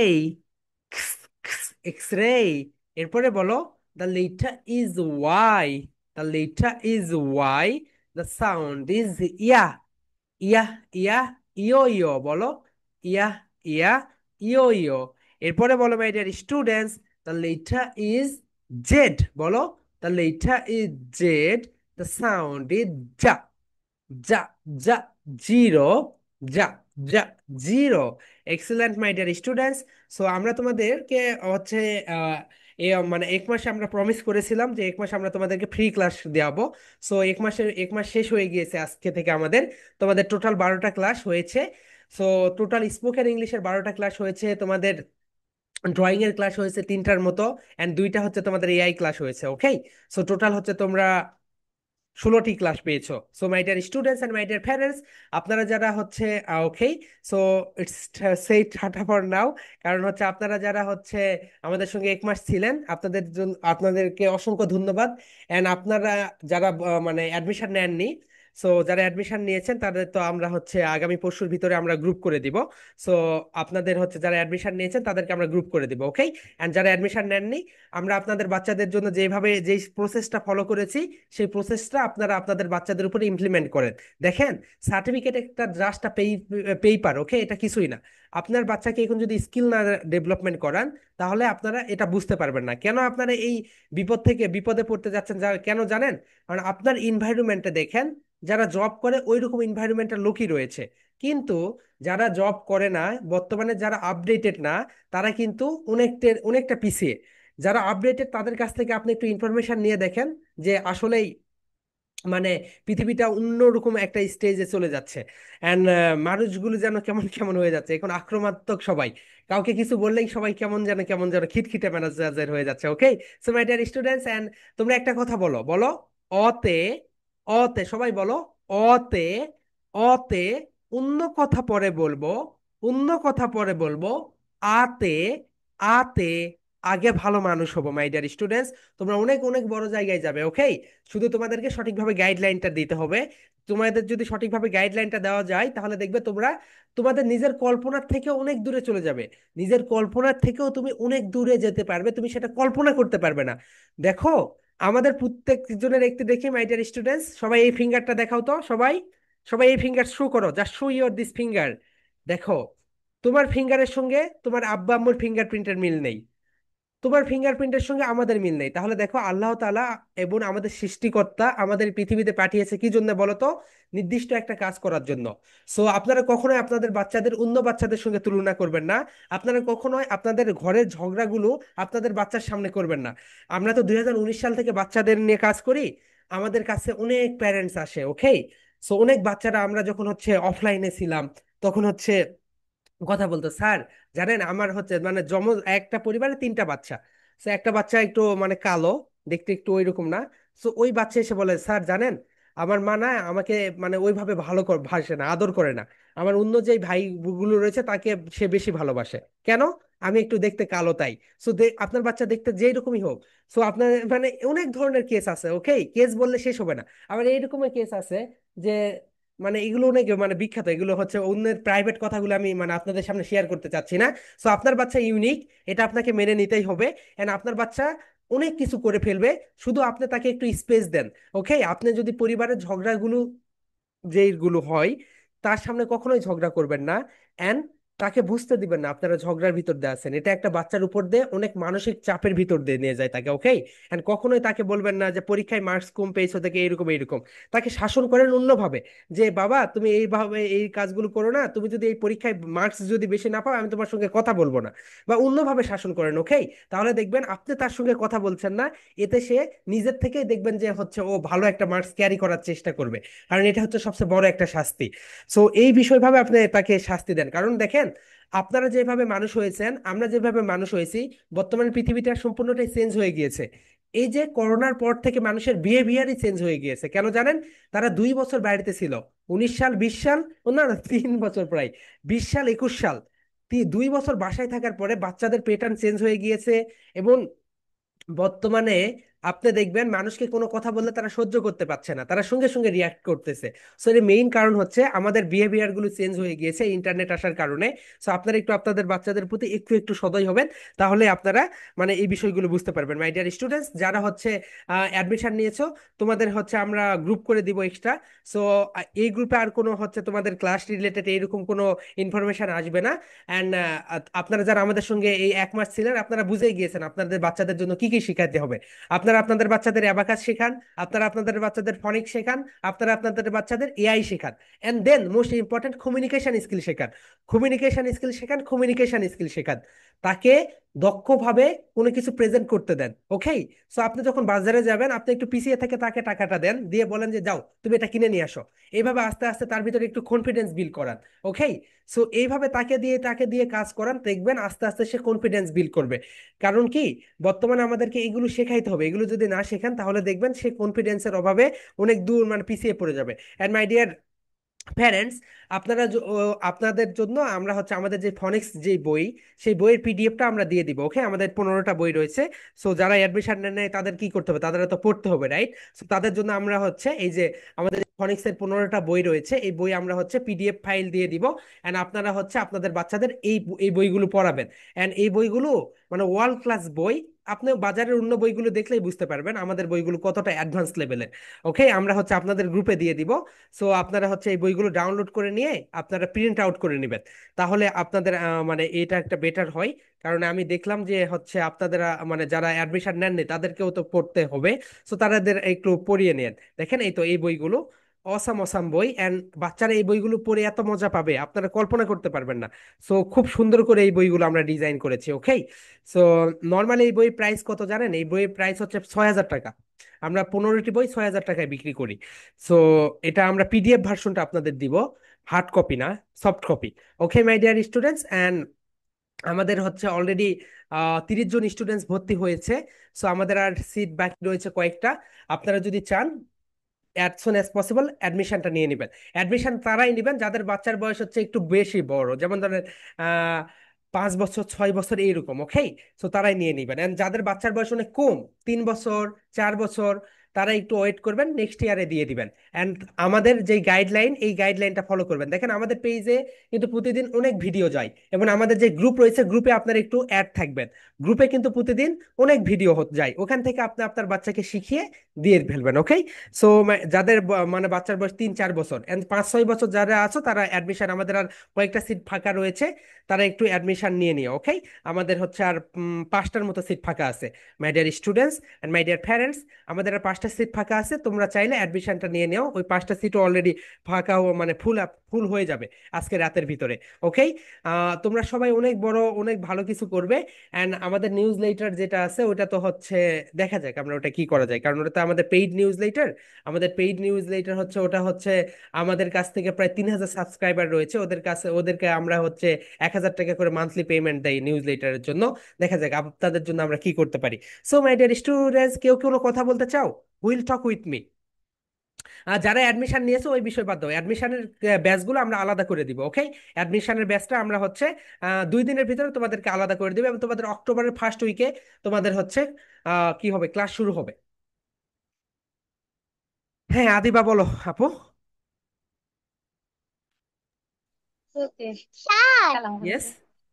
X ray. এরপরে বলো, the letter is Y, the letter is Y, the sound is ya. Ya, ya, yo-yo, বলো, ya, ya, yo-yo. এরপরে বলো my dear students, the letter is Z, বলো, the letter is Z, the sound is za. Za, za, zero, za, za, zero. Excellent my dear students. So আমরা তোমাদেরকে হচ্ছে আহ, মানে এক মাসে আমরা প্রমিস করেছিলাম যে এক মাসে আমরা তোমাদেরকে ফ্রি ক্লাস দেওয়াবো। সো এক মাস শেষ হয়ে গিয়েছে আজকে থেকে আমাদের। তোমাদের টোটাল 12টা ক্লাস হয়েছে। সো টোটাল স্পোকেন ইংলিশের 12টা ক্লাস হয়েছে, তোমাদের ড্রয়িং এর ক্লাস হয়েছে 3টার মতো, এন্ড 2টা হচ্ছে তোমাদের এআই ক্লাস হয়েছে। ওকে। সো টোটাল হচ্ছে তোমরা 16টি ক্লাস পেয়েছো। So my dear students and my dear parents, আপনারা যারা হচ্ছে ওকে, সো ইটস সেই টাটা ফর নাও। কারণ হচ্ছে আপনারা যারা হচ্ছে আমাদের সঙ্গে এক মাস ছিলেন, আপনাদের জন্য আপনাদেরকে অসংখ্য ধন্যবাদ। এন্ড আপনারা যারা মানে অ্যাডমিশন নেননি, সো যারা অ্যাডমিশন নিয়েছেন তাদের তো আমরা হচ্ছে আগামী পরশুর ভিতরে আমরা গ্রুপ করে দিব। সো আপনাদের হচ্ছে যারা অ্যাডমিশন নিয়েছেন তাদেরকে আমরা গ্রুপ করে দিব। ওকে। এন্ড যারা অ্যাডমিশন নেননি, আমরা আপনাদের বাচ্চাদের জন্য যেভাবে যেই প্রসেসটা ফলো করেছি, সেই প্রসেসটা আপনারা আপনাদের বাচ্চাদের উপরে ইমপ্লিমেন্ট করেন। দেখেন, সার্টিফিকেট একটা জাস্ট পেপার, ওকে, এটা কিছুই না। আপনার বাচ্চাকে এখন যদি স্কিল না ডেভেলপমেন্ট করান, তাহলে আপনারা এটা বুঝতে পারবেন না কেন আপনারা এই বিপদ থেকে বিপদে পড়তে যাচ্ছেন। কেন জানেন? কারণ আপনার ইনভাইরনমেন্টে দেখেন, যারা জব করে ওই রকম ইনভাইরনমেন্টের লোকই রয়েছে, কিন্তু যারা জব করে না, বর্তমানে যারা আপডেটেড না, তারা কিন্তু অনেকটা অনেকটা পিছিয়ে। যারা আপডেটেড তাদের কাছ থেকে আপনি একটু ইনফরমেশন নিয়ে দেখেন যে আসলেই মানে পৃথিবীটা অন্যরকম একটা স্টেজে চলে যাচ্ছে। অ্যান্ড মানুষগুলো যেন কেমন কেমন হয়ে যাচ্ছে এখন, আক্রমণাত্মক সবাই। কাউকে কিছু বললেই সবাই কেমন যেন খিটখিটে মেজাজের হয়ে যাচ্ছে। Okay. So my dear students, and তোমরা একটা কথা বলো, বলো, অতে, অতে, সবাই বলো, অতে, অতে, অন্য কথা পরে বলবো, অন্য কথা পরে বলবো, আতে, আতে, আগে ভালো মানুষ হবো। মাই ডিয়ার স্টুডেন্টস, তোমরা অনেক অনেক বড় জায়গায় যাবে। ওকে। শুধু তোমাদেরকে সঠিকভাবে গাইডলাইনটা দিতে হবে। তোমাদের যদি সঠিকভাবে গাইডলাইনটা দেওয়া যায়, তাহলে দেখবে তোমরা তোমাদের নিজের কল্পনার থেকে অনেক দূরে চলে যাবে। নিজের কল্পনার থেকেও তুমি অনেক দূরে যেতে পারবে, তুমি সেটা কল্পনা করতে পারবে না। দেখো, আমাদের প্রত্যেকজনের একটু দেখি মাই ডিয়ার স্টুডেন্টস, সবাই এই ফিঙ্গারটা দেখাও তো, সবাই, সবাই এই ফিঙ্গার শো করো, just show your this finger. দেখো, তোমার ফিঙ্গারের সঙ্গে তোমার আব্বা আম্মুর ফিঙ্গারপ্রিন্টের মিল নেই, তোমার ফিঙ্গারপ্রিন্টের সঙ্গে আমাদের মিল নেই। তাহলে দেখো, আল্লাহ তাআলা এবং আমাদের সৃষ্টিকর্তা আমাদের পৃথিবীতে পাঠিয়েছে কি জন্য বলো তো? নির্দিষ্ট একটা কাজ করার জন্য। সো আপনারা কখনোই আপনাদের বাচ্চাদের অন্য বাচ্চাদের সঙ্গে তুলনা করবেন না। আপনারা কখনোই আপনাদের ঘরের ঝগড়াগুলো আপনাদের বাচ্চার সামনে করবেন না। আমরা তো 2019 সাল থেকে বাচ্চাদের নিয়ে কাজ করি। আমাদের কাছে অনেক প্যারেন্টস আসে। ওকে। সো অনেক বাচ্চারা, আমরা যখন হচ্ছে অফলাইনে ছিলাম, তখন হচ্ছে কথা বলতো, স্যার জানেন আমার হচ্ছে মানে একটা পরিবারে 3টা বাচ্চা। সো একটা বাচ্চা একটু মানে কালো, দেখতে একটু ওইরকম না। সো ওই বাচ্চা এসে বলে, স্যার জানেন আমার মা না আমাকে মানে ওইভাবে ভাসে না, আদর করে না। আমার অন্য যে ভাইগুলো রয়েছে তাকে সে বেশি ভালোবাসে। কেন? আমি একটু দেখতে কালো তাই। সো আপনার বাচ্চা দেখতে যেই রকমই হোক, সো আপনার মানে অনেক ধরনের কেস আছে, ওকে, কেস বললে শেষ হবে না। আবার এইরকমের কেস আছে যে মানে এগুলো অনেক মানে বিখ্যাত, এগুলো হচ্ছে অন্যের প্রাইভেট কথাগুলো আমি মানে আপনাদের সামনে শেয়ার করতে চাচ্ছি না। সো আপনার বাচ্চা ইউনিক, এটা আপনাকে মেনে নিতেই হবে। এন্ড আপনার বাচ্চা অনেক কিছু করে ফেলবে, শুধু আপনি তাকে একটু স্পেস দেন। ওকে, আপনি যদি পরিবারের ঝগড়াগুলো যেইগুলো হয় তার সামনে কখনোই ঝগড়া করবেন না। এন্ড তাকে বুঝতে দিবেন না আপনারা ঝগড়ার ভিতর দিয়ে আছেন, এটা একটা বাচ্চার উপর দিয়ে অনেক মানসিক চাপের ভিতর দিয়ে নিয়ে যায় তাকে। ওকে, এন্ড কখনোই তাকে বলবেন না যে পরীক্ষায় মার্কস কম পেয়েছো থেকে এইরকম এইরকম। তাকে শাসন করেন অন্যভাবে, যে বাবা তুমি এইভাবে এই কাজগুলো করো না, তুমি যদি এই পরীক্ষায় মার্কস যদি বেশি না পাও আমি তোমার সঙ্গে কথা বলবো না, বা অন্যভাবে শাসন করেন। ওকে, তাহলে দেখবেন আপনি তার সঙ্গে কথা বলছেন না, এতে সে নিজের থেকেই দেখবেন যে হচ্ছে ও ভালো একটা মার্কস ক্যারি করার চেষ্টা করবে। কারণ এটা হচ্ছে সবচেয়ে বড় একটা শাস্তি। সো এই বিষয়ভাবে আপনি তাকে শাস্তি দেন। কারণ দেখেন, আপনারা যেভাবে মানুষ হয়েছেন, আমরা যেভাবে মানুষ হয়েছি, বর্তমানে পৃথিবীটা সম্পূর্ণটাই চেঞ্জ হয়ে গিয়েছে। এই যে করোনার পর থেকে মানুষের বিহেভিয়ারই চেঞ্জ হয়ে গিয়েছে। কেন জানেন? তারা 2 বছর বাড়িতে ছিল, 19 সাল 20 সাল, ও না না, 3 বছর প্রায়, 20 সাল 21 সাল, 2 বছর বাসায় থাকার পরে বাচ্চাদের প্যাটার্ন চেঞ্জ হয়ে গিয়েছে। এবং বর্তমানে আপনি দেখবেন মানুষকে কোনো কথা বললে তারা সহ্য করতে পারছে না, তারা সঙ্গে সঙ্গে রিয়াক্ট করতেছে। সো এর মেইন কারণ হচ্ছে আমাদের বিহেভিয়ার গুলো চেঞ্জ হয়ে গিয়েছে ইন্টারনেট আসার কারণে। সো আপনারা একটু আপনাদের বাচ্চাদের প্রতি একটু একটু সদয় হবেন, তাহলে আপনারা মানে এই বিষয়গুলো বুঝতে পারবেন। মাই ডিয়ার স্টুডেন্টস, যারা হচ্ছে অ্যাডমিশন নিয়েছো, তোমাদের হচ্ছে আমরা গ্রুপ করে দিব এক্সট্রা। সো এই গ্রুপে আর কোনো হচ্ছে তোমাদের ক্লাস রিলেটেড এইরকম কোনো ইনফরমেশন আসবে না। অ্যান্ড আপনারা যারা আমাদের সঙ্গে এই 1 মাস ছিলেন, আপনারা বুঝেই গিয়েছেন আপনাদের বাচ্চাদের জন্য কি কি শেখাতে হবে। আপনারা আপনাদের বাচ্চাদের অ্যাবাকাস শেখান, আপনারা আপনাদের বাচ্চাদের ফনিক শেখান, আপনারা আপনাদের বাচ্চাদের এআই শেখান। And then most important communication skill শেখান। কমিউনিকেশন স্কিল শেখান, কমিউনিকেশন স্কিল শেখান। তাকে দক্ষভাবে কোনো কিছু প্রেজেন্ট করতে দেন। ওকে, সো আপনি যখন বাজারে যাবেন, আপনি একটু পিছিয়ে থেকে তাকে টাকাটা দেন, দিয়ে বলেন যে যাও তুমি এটা কিনে নিয়ে আসো। এইভাবে আস্তে আস্তে তার ভিতরে একটু কনফিডেন্স বিল্ড করান। ওকে, সো এইভাবে তাকে দিয়ে কাজ করান, দেখবেন আস্তে আস্তে সে কনফিডেন্স বিল্ড করবে। কারণ কি, বর্তমানে আমাদেরকে এগুলো শেখাইতে হবে, এগুলো যদি না শেখান তাহলে দেখবেন সে কনফিডেন্সের অভাবে অনেক দূর মানে পিছিয়ে পড়ে যাবে। এন্ড মাই ডিয়ার প্যারেন্টস, আপনাদের জন্য আমরা হচ্ছে আমাদের যে ফনিক্স যে বই, সেই বইয়ের পিডিএফটা আমরা দিয়ে দিব। ওকে, আমাদের 15টা বই রয়েছে। সো যারা অ্যাডমিশন নেয় তাদের কি করতে হবে, তাদের তো পড়তে হবে, রাইট? সো তাদের জন্য আমরা হচ্ছে এই যে আমাদের ফনিক্সের 15টা বই রয়েছে, এই বই আমরা হচ্ছে পিডিএফ ফাইল দিয়ে দিব। অ্যান্ড আপনারা হচ্ছে আপনাদের বাচ্চাদের এই বইগুলো পড়াবেন। অ্যান্ড এই বইগুলো মানে ওয়ার্ল্ড ক্লাস বই। আপনি বাজারের অন্য বইগুলো দেখলেই বুঝতে পারবেন আমাদের বইগুলো কতটা অ্যাডভান্স লেভেলের। ওকে, আমরা হচ্ছে আপনাদের গ্রুপে দিয়ে দিব। সো আপনারা হচ্ছে এই বইগুলো ডাউনলোড করে নিয়ে আপনারা প্রিন্ট আউট করে নেবেন। তাহলে আপনাদের মানে এটা একটা বেটার হয়। কারণ আমি দেখলাম যে হচ্ছে আপনাদের মানে যারা অ্যাডমিশন নেননি তাদেরকেও তো পড়তে হবে। সো তাদের একটু পড়িয়ে নেন। দেখেন এই তো এই বইগুলো অসাম অসাম বই, অ্যান্ড বাচ্চারা এই বইগুলো পড়ে এত মজা পাবে আপনারা কল্পনা করতে পারবেন না। সো খুব সুন্দর করে এই বইগুলো আমরা ডিজাইন করেছি। ওকে, সো নর্মালি এই বইয়ের প্রাইস কত জানেন? এই বইয়ের প্রাইস হচ্ছে 6,000 টাকা। আমরা 15টি বই 6,000 টাকায় বিক্রি করি। সো এটা আমরা পিডিএফ ভার্সনটা আপনাদের দিব, হার্ড কপি না, soft copy. Okay my dear students, and আমাদের হচ্ছে অলরেডি 30 জন স্টুডেন্টস ভর্তি হয়েছে। সো আমাদের আর সিট বাকি রয়েছে কয়েকটা। আপনারা যদি চান অ্যাজ সুন অ্যাজ পসিবল অ্যাডমিশনটা নিয়ে নেবেন। অ্যাডমিশন তারাই নেবেন যাদের বাচ্চার বয়স হচ্ছে একটু বেশি বড়, যেমন ধরেন 5 বছর 6 বছর এইরকম। ওকে, সো তারাই নিয়ে নেবেন। এন্ড যাদের বাচ্চার বয়স অনেক কম, 3 বছর 4 বছর, তারা একটু ওয়েট করবেন, নেক্সট ইয়ারে দিয়ে দিবেন। অ্যান্ড আমাদের যে গাইডলাইন, এই গাইডলাইনটা ফলো করবেন। দেখেন আমাদের পেজে কিন্তু প্রতিদিন অনেক ভিডিও যায়, এবং আমাদের যে গ্রুপ রয়েছে গ্রুপে আপনারা একটু অ্যাড থাকবেন। গ্রুপে কিন্তু প্রতিদিন অনেক ভিডিও যায়, ওখান থেকে আপনি আপনার বাচ্চাকে শিখিয়ে দিয়ে ফেলবেন। ওকে, সো যাদের মানে বাচ্চার বয়স 3 4 বছর এন্ড 5 6 বছর যারা আছো, তারা অ্যাডমিশন, আমাদের আর কয়েকটা সিট ফাঁকা রয়েছে, তারা একটু অ্যাডমিশন নিয়ে নিও। ওকে, আমাদের হচ্ছে আর 5টার মতো সিট ফাঁকা আছে। My dear students and my dear parents, আমাদের আর 5টা সিট ফাঁকা আছে, তোমরা চাইলে অ্যাডমিশনটা নিয়ে নিও। ওই 5টা সিটও অলরেডি ফাঁকা মানে ফুল হয়ে যাবে আজকে রাতের ভিতরে। ওকে, তোমরা সবাই অনেক বড় অনেক ভালো কিছু করবে। অ্যান্ড আমাদের নিউজ লেটার যেটা আছে ওটা তো হচ্ছে দেখা যাক আমরা ওটা কি করা যায়, কারণ ওটা তো আমাদের পেইড নিউজ লেটার। আমাদের পেইড নিউজ লেটার হচ্ছে ওটা হচ্ছে আমাদের কাছ থেকে প্রায় 3,000 সাবস্ক্রাইবার রয়েছে, ওদের কাছে ওদেরকে আমরা হচ্ছে 1,000 টাকা করে মান্থলি পেমেন্ট দেই নিউজ লেটারের জন্য। দেখা যাক আপনাদের জন্য আমরা কি করতে পারি। সো মাই ডিয়ার স্টুডেন্টস, কেউ কোনো কথা বলতে চাও? Will talk with me. যারা অ্যাডমিশন নিয়েছে ওই বিষয় বাদ দাও, অ্যাডমিশনের ব্যাচগুলো আমরা আলাদা করে দিব, ওকে? অ্যাডমিশনের ব্যাচটা আমরা হচ্ছে 2 দিনের ভিতরে তোমাদেরকে আলাদা করে দিব, এবং তোমাদের অক্টোবরের ফার্স্ট উইকে তোমাদের হচ্ছে কি হবে, ক্লাস শুরু হবে। হ্যাঁ, আদিবা বলো আপু। Okay sir, yes.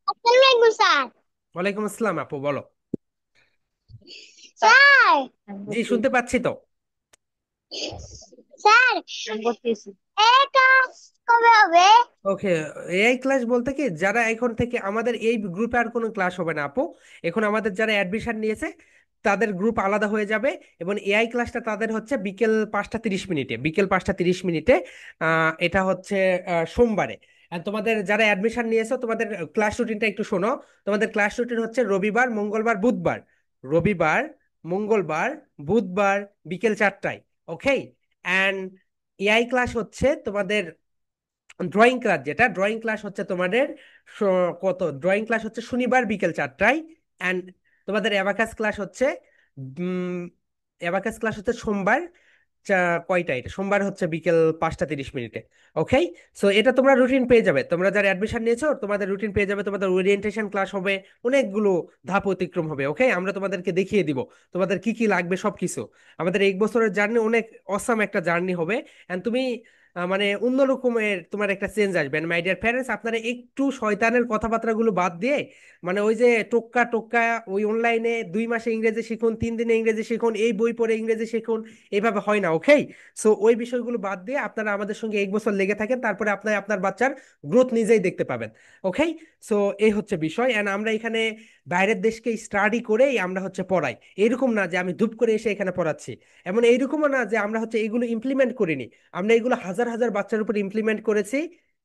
আসসালামু আলাইকুম স্যার। ওয়ালাইকুম আসসালাম আপু, বলো। স্যার, জি, শুনতে পাচ্ছি তো। স্যার আমি বলতেছি এটা কবে হবে? ওকে, এআই ক্লাস বলতে কি, যারা এখন থেকে আমাদের এই গ্রুপে আর কোনো ক্লাস হবে না আপু। এখন আমাদের যারা অ্যাডমিশন নিয়েছে তাদের গ্রুপ আলাদা হয়ে যাবে, এবং এআই ক্লাসটা তাদের হচ্ছে বিকেল 5টা 30 মিনিটে, বিকেল 5টা 30 মিনিটে। এটা হচ্ছে সোমবারে। আর তোমাদের যারা অ্যাডমিশন নিয়েছো তোমাদের ক্লাস রুটিনটা একটু শোনো। তোমাদের ক্লাস রুটিন হচ্ছে রবিবার, মঙ্গলবার, বুধবার। রবিবার, মঙ্গলবার, বুধবার, বিকেল 4টায়। ওকে। অ্যান্ড এআই ক্লাস হচ্ছে তোমাদের ড্রয়িং ক্লাস, যেটা ড্রয়িং ক্লাস হচ্ছে তোমাদের ড্রয়িং ক্লাস হচ্ছে শনিবার বিকেল 4টায়। অ্যান্ড তোমাদের অ্যাবাকাস ক্লাস হচ্ছে অ্যাবাকাস ক্লাস হচ্ছে সোমবার কয়টায়, এটা সোমবার হচ্ছে বিকেল 5টা 30 মিনিটে। ওকে। সো এটা তোমরা রুটিন পেয়ে যাবে, তোমরা যারা অ্যাডমিশন নিয়েছো তোমাদের রুটিন পেয়ে যাবে, তোমাদের ওরিয়েন্টেশন ক্লাস হবে, অনেকগুলো ধাপ অতিক্রম হবে। ওকে, আমরা তোমাদেরকে দেখিয়ে দিব তোমাদের কি কি লাগবে সবকিছু। আমাদের 1 বছরের জার্নি অনেক অসাম একটা জার্নি হবে। এন্ড তুমি মানে অন্য রকমের তোমার একটা চেঞ্জ আসবে। মাই ডিয়ার প্যারেন্টস, আপনারা একটু শয়তানের কথাবার্তাগুলো বাদ দিয়ে, মানে ওই যে টোক্কা টোক্কা, ওই অনলাইনে 2 মাসে ইংরেজি শিখুন, 3 দিনে ইংরেজি শিখুন, এই বই পড়ে ইংরেজি শিখুন, এইভাবে হয় না। ওকে। সো ওই বিষয়গুলো বাদ দিয়ে আপনারা আমাদের সঙ্গে 1 বছর লেগে থাকেন, তারপরে আপনার আপনার বাচ্চার গ্রোথ নিজেই দেখতে পাবেন। ওকে। সো এই হচ্ছে বিষয়। অ্যান্ড আমরা এখানে বাইরের দেশকে স্টাডি করেই আমরা হচ্ছে পড়াই। এরকম না যে আমি ধুপ করে এসে এখানে পড়াচ্ছি, এমন এইরকমও না যে আমরা হচ্ছে এগুলো ইমপ্লিমেন্ট করিনি। আমরা এগুলো হাজার হাজার বাচ্চার উপর ইমপ্লিমেন্ট করেছি।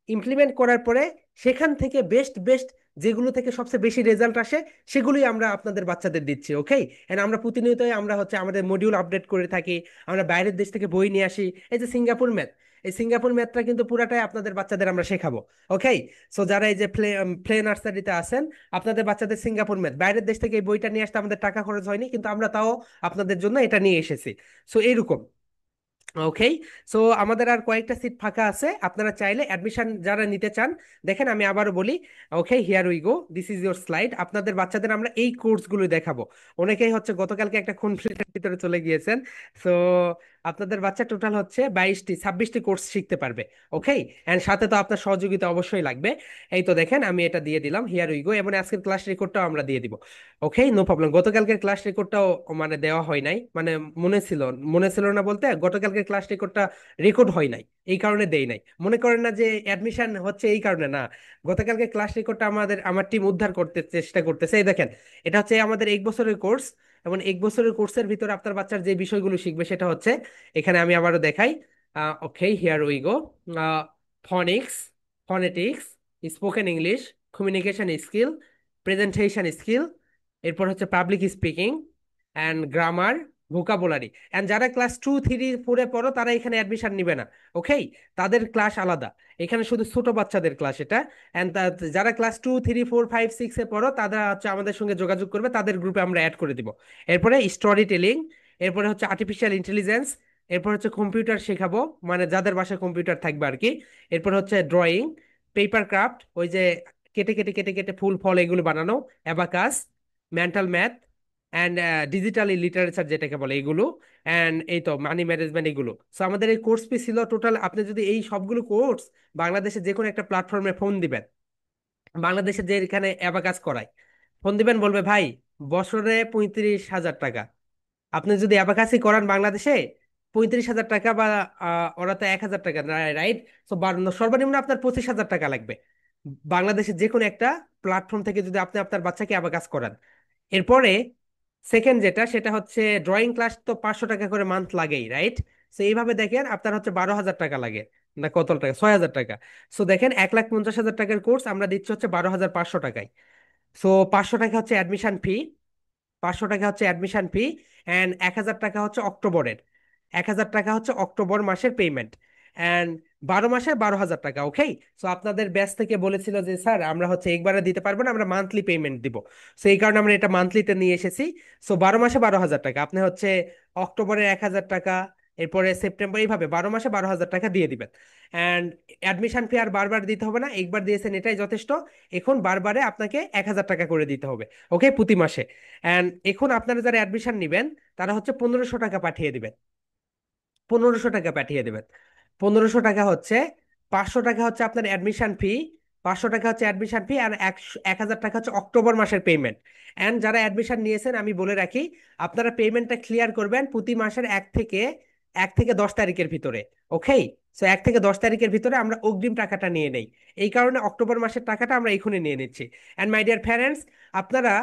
ইমপ্লিমেন্ট করার পরে সেখান থেকে বেস্ট বেস্ট যেগুলো থেকে সবচেয়ে বেশি রেজাল্ট আসে সেগুলোই আমরা আপনাদের বাচ্চাদের দিচ্ছি। ওকে। এন্ড আমরা প্রতিনিয়তই আমরা হচ্ছে আমাদের মডিউল আপডেট করে থাকি। আমরা বাইরের দেশ থেকে বই নিয়ে আসি। এই যে সিঙ্গাপুর ম্যাথ, এই সিঙ্গাপুর ম্যাথটা কিন্তু পুরাটাই আপনাদের বাচ্চাদের আমরা শেখাবো। ওকে। সো যারা এই যে প্লে নার্সারিতে আছেন, আপনাদের বাচ্চাদের সিঙ্গাপুর ম্যাথ, বাইরের দেশ থেকে এই বইটা নিয়ে আসতে আমাদের টাকা খরচ হয়নি, কিন্তু আমরা তাও আপনাদের জন্য এটা নিয়ে এসেছি। সো এইরকম। ওকে। সো আমাদের আর কয়েকটা সিট ফাঁকা আছে, আপনারা চাইলে অ্যাডমিশন যারা নিতে চান, দেখেন আমি আবারও বলি। Okay, here we go, this is your slide. আপনাদের বাচ্চাদের আমরা এই কোর্সগুলো দেখাবো। অনেকেই হচ্ছে গতকালকে একটা কনফ্লিক্টের ভিতরে চলে গিয়েছেন। সো আপনাদের বাচ্চা টোটাল হচ্ছে 22টি 26টি কোর্স শিখতে পারবে। ওকে। এন্ড সাথে তো আপনার সহযোগিতা অবশ্যই লাগবে। এই তো দেখেন আমি এটা দিয়ে দিলাম, হিয়ার উই গো, এবং আজকের ক্লাস রেকর্ডটাও আমরা দিয়ে দিব। ওকে, নো প্রবলেম। গতকালকের ক্লাস রেকর্ডটাও মানে দেওয়া হয় নাই, মানে মনে ছিল, মনে ছিল না বলতে গতকালকের ক্লাস রেকর্ডটা রেকর্ড হয় নাই, এই কারণে দেই নাই। মনে করেন না যে অ্যাডমিশন হচ্ছে এই কারণে না। গতকালকে ক্লাস রেকর্ডটা আমার টিম উদ্ধার করতে চেষ্টা করতেছে। এই দেখেন, এটা হচ্ছে আমাদের 1 বছরের কোর্স, এবং 1 বছরের কোর্সের ভিতরে আপনার বাচ্চার যে বিষয়গুলো শিখবে সেটা হচ্ছে, এখানে আমি আবারও দেখাই। Okay, here we go. Phonics, phonetics, spoken English, communication skill, presentation skill, এরপর হচ্ছে public speaking and grammar, vocabulary. And যারা ক্লাস 2 3 4-এ পড়ো তারা এখানে অ্যাডমিশন নিবে না। ওকে। তাদের ক্লাস আলাদা, এখানে শুধু ছোট বাচ্চাদের ক্লাস এটা। অ্যান্ড যারা ক্লাস 2 3 4 5 6-এ পড়ো তারা হচ্ছে আমাদের সঙ্গে যোগাযোগ করবে, তাদের গ্রুপে আমরা অ্যাড করে দিব। এরপরে স্টোরি টেলিং, এরপরে হচ্ছে আর্টিফিশিয়াল ইন্টেলিজেন্স, এরপর হচ্ছে কম্পিউটার শেখাবো, মানে যাদের বাসায় কম্পিউটার থাকবে আর কি। এরপর হচ্ছে ড্রয়িং, পেপার ক্রাফট, ওই যে কেটে কেটে কেটে কেটে ফুল ফল এগুলো বানানো, abacus, mental math, and digital literature যেটাকে বলে এগুলো, অ্যান্ড এই তো মানি ম্যানেজমেন্ট এগুলো। সো আমাদের এই কোর্স ফি ছিল টোটাল, আপনি যদি এই সবগুলো কোর্স বাংলাদেশে যে কোনো একটা প্ল্যাটফর্মে ফোন দিবেন, বাংলাদেশে যে এখানে অ্যাবাকাস করায়, ফোন দিবেন বলবে ভাই বছরে 35,000 টাকা। আপনি যদি অ্যাবাকাসি করান বাংলাদেশে, 35,000 টাকা বা ওরা তো 1,000 টাকা, রাইট? তো সর্বনিম্ন আপনার 25,000 টাকা লাগবে বাংলাদেশের যে কোনো একটা প্ল্যাটফর্ম থেকে যদি আপনি আপনার বাচ্চাকে অ্যাবাকাস করান। এরপরে সেকেন্ড যেটা, সেটা হচ্ছে ড্রয়িং ক্লাস, তো 500 টাকা করে মান্থ লাগেই, রাইট? তো এইভাবে দেখেন আপনার হচ্ছে 12,000 টাকা লাগে, না কত টাকা, 6,000 টাকা। সো দেখেন 1,50,000 টাকার কোর্স আমরা দিচ্ছি হচ্ছে 12,500 টাকায়। সো 500 টাকা হচ্ছে অ্যাডমিশন ফি, 500 টাকা হচ্ছে অ্যাডমিশন ফি। অ্যান্ড 1,000 টাকা হচ্ছে অক্টোবরের, 1,000 টাকা হচ্ছে অক্টোবর মাসের পেমেন্ট। অ্যান্ড 12 মাসে 12,000 টাকা। ওকে। সো আপনাদের ব্যাচ থেকে বলেছিল যে স্যার আমরা হচ্ছে একবারে দিতে পারবো না, আমরা মান্থলি পেমেন্ট দিব। সো এই কারণে আমরা এটা মান্থলিতে নিয়ে এসেছি। সো 12 মাসে 12,000 টাকা, আপনি হচ্ছে অক্টোবরের 1,000 টাকা, এরপরে সেপ্টেম্বর, এইভাবে 12 মাসে 12,000 টাকা দিয়ে দিবেন। অ্যান্ড অ্যাডমিশন ফি আর বারবার দিতে হবে না, একবার দিয়েছেন এটাই যথেষ্ট। এখন বারবারে আপনাকে 1,000 টাকা করে দিতে হবে, ওকে, প্রতি মাসে। অ্যান্ড এখন আপনারা যারা অ্যাডমিশন নেবেন তারা হচ্ছে 1,500 টাকা পাঠিয়ে দিবেন। 1,500 টাকা পাঠিয়ে দেবেন। 1,500 টাকা হচ্ছে, 500 টাকা হচ্ছে আপনার অ্যাডমিশন ফি, 500 টাকা হচ্ছে অ্যাডমিশন ফি, আর 1,000 টাকা হচ্ছে অক্টোবর মাসের পেমেন্ট। অ্যান্ড যারা অ্যাডমিশন নিয়েছেন আমি বলে রাখি, আপনারা পেমেন্টটা ক্লিয়ার করবেন প্রতি মাসের 1 থেকে 10 তারিখের ভিতরে। ওকে, সো 1 থেকে 10 তারিখের ভিতরে আমরা অগ্রিম টাকাটা নিয়ে নেই। এই কারণে অক্টোবর মাসের টাকাটা আমরা এখনই নিয়ে নিচ্ছি। অ্যান্ড মাই ডিয়ার প্যারেন্টস, আপনারা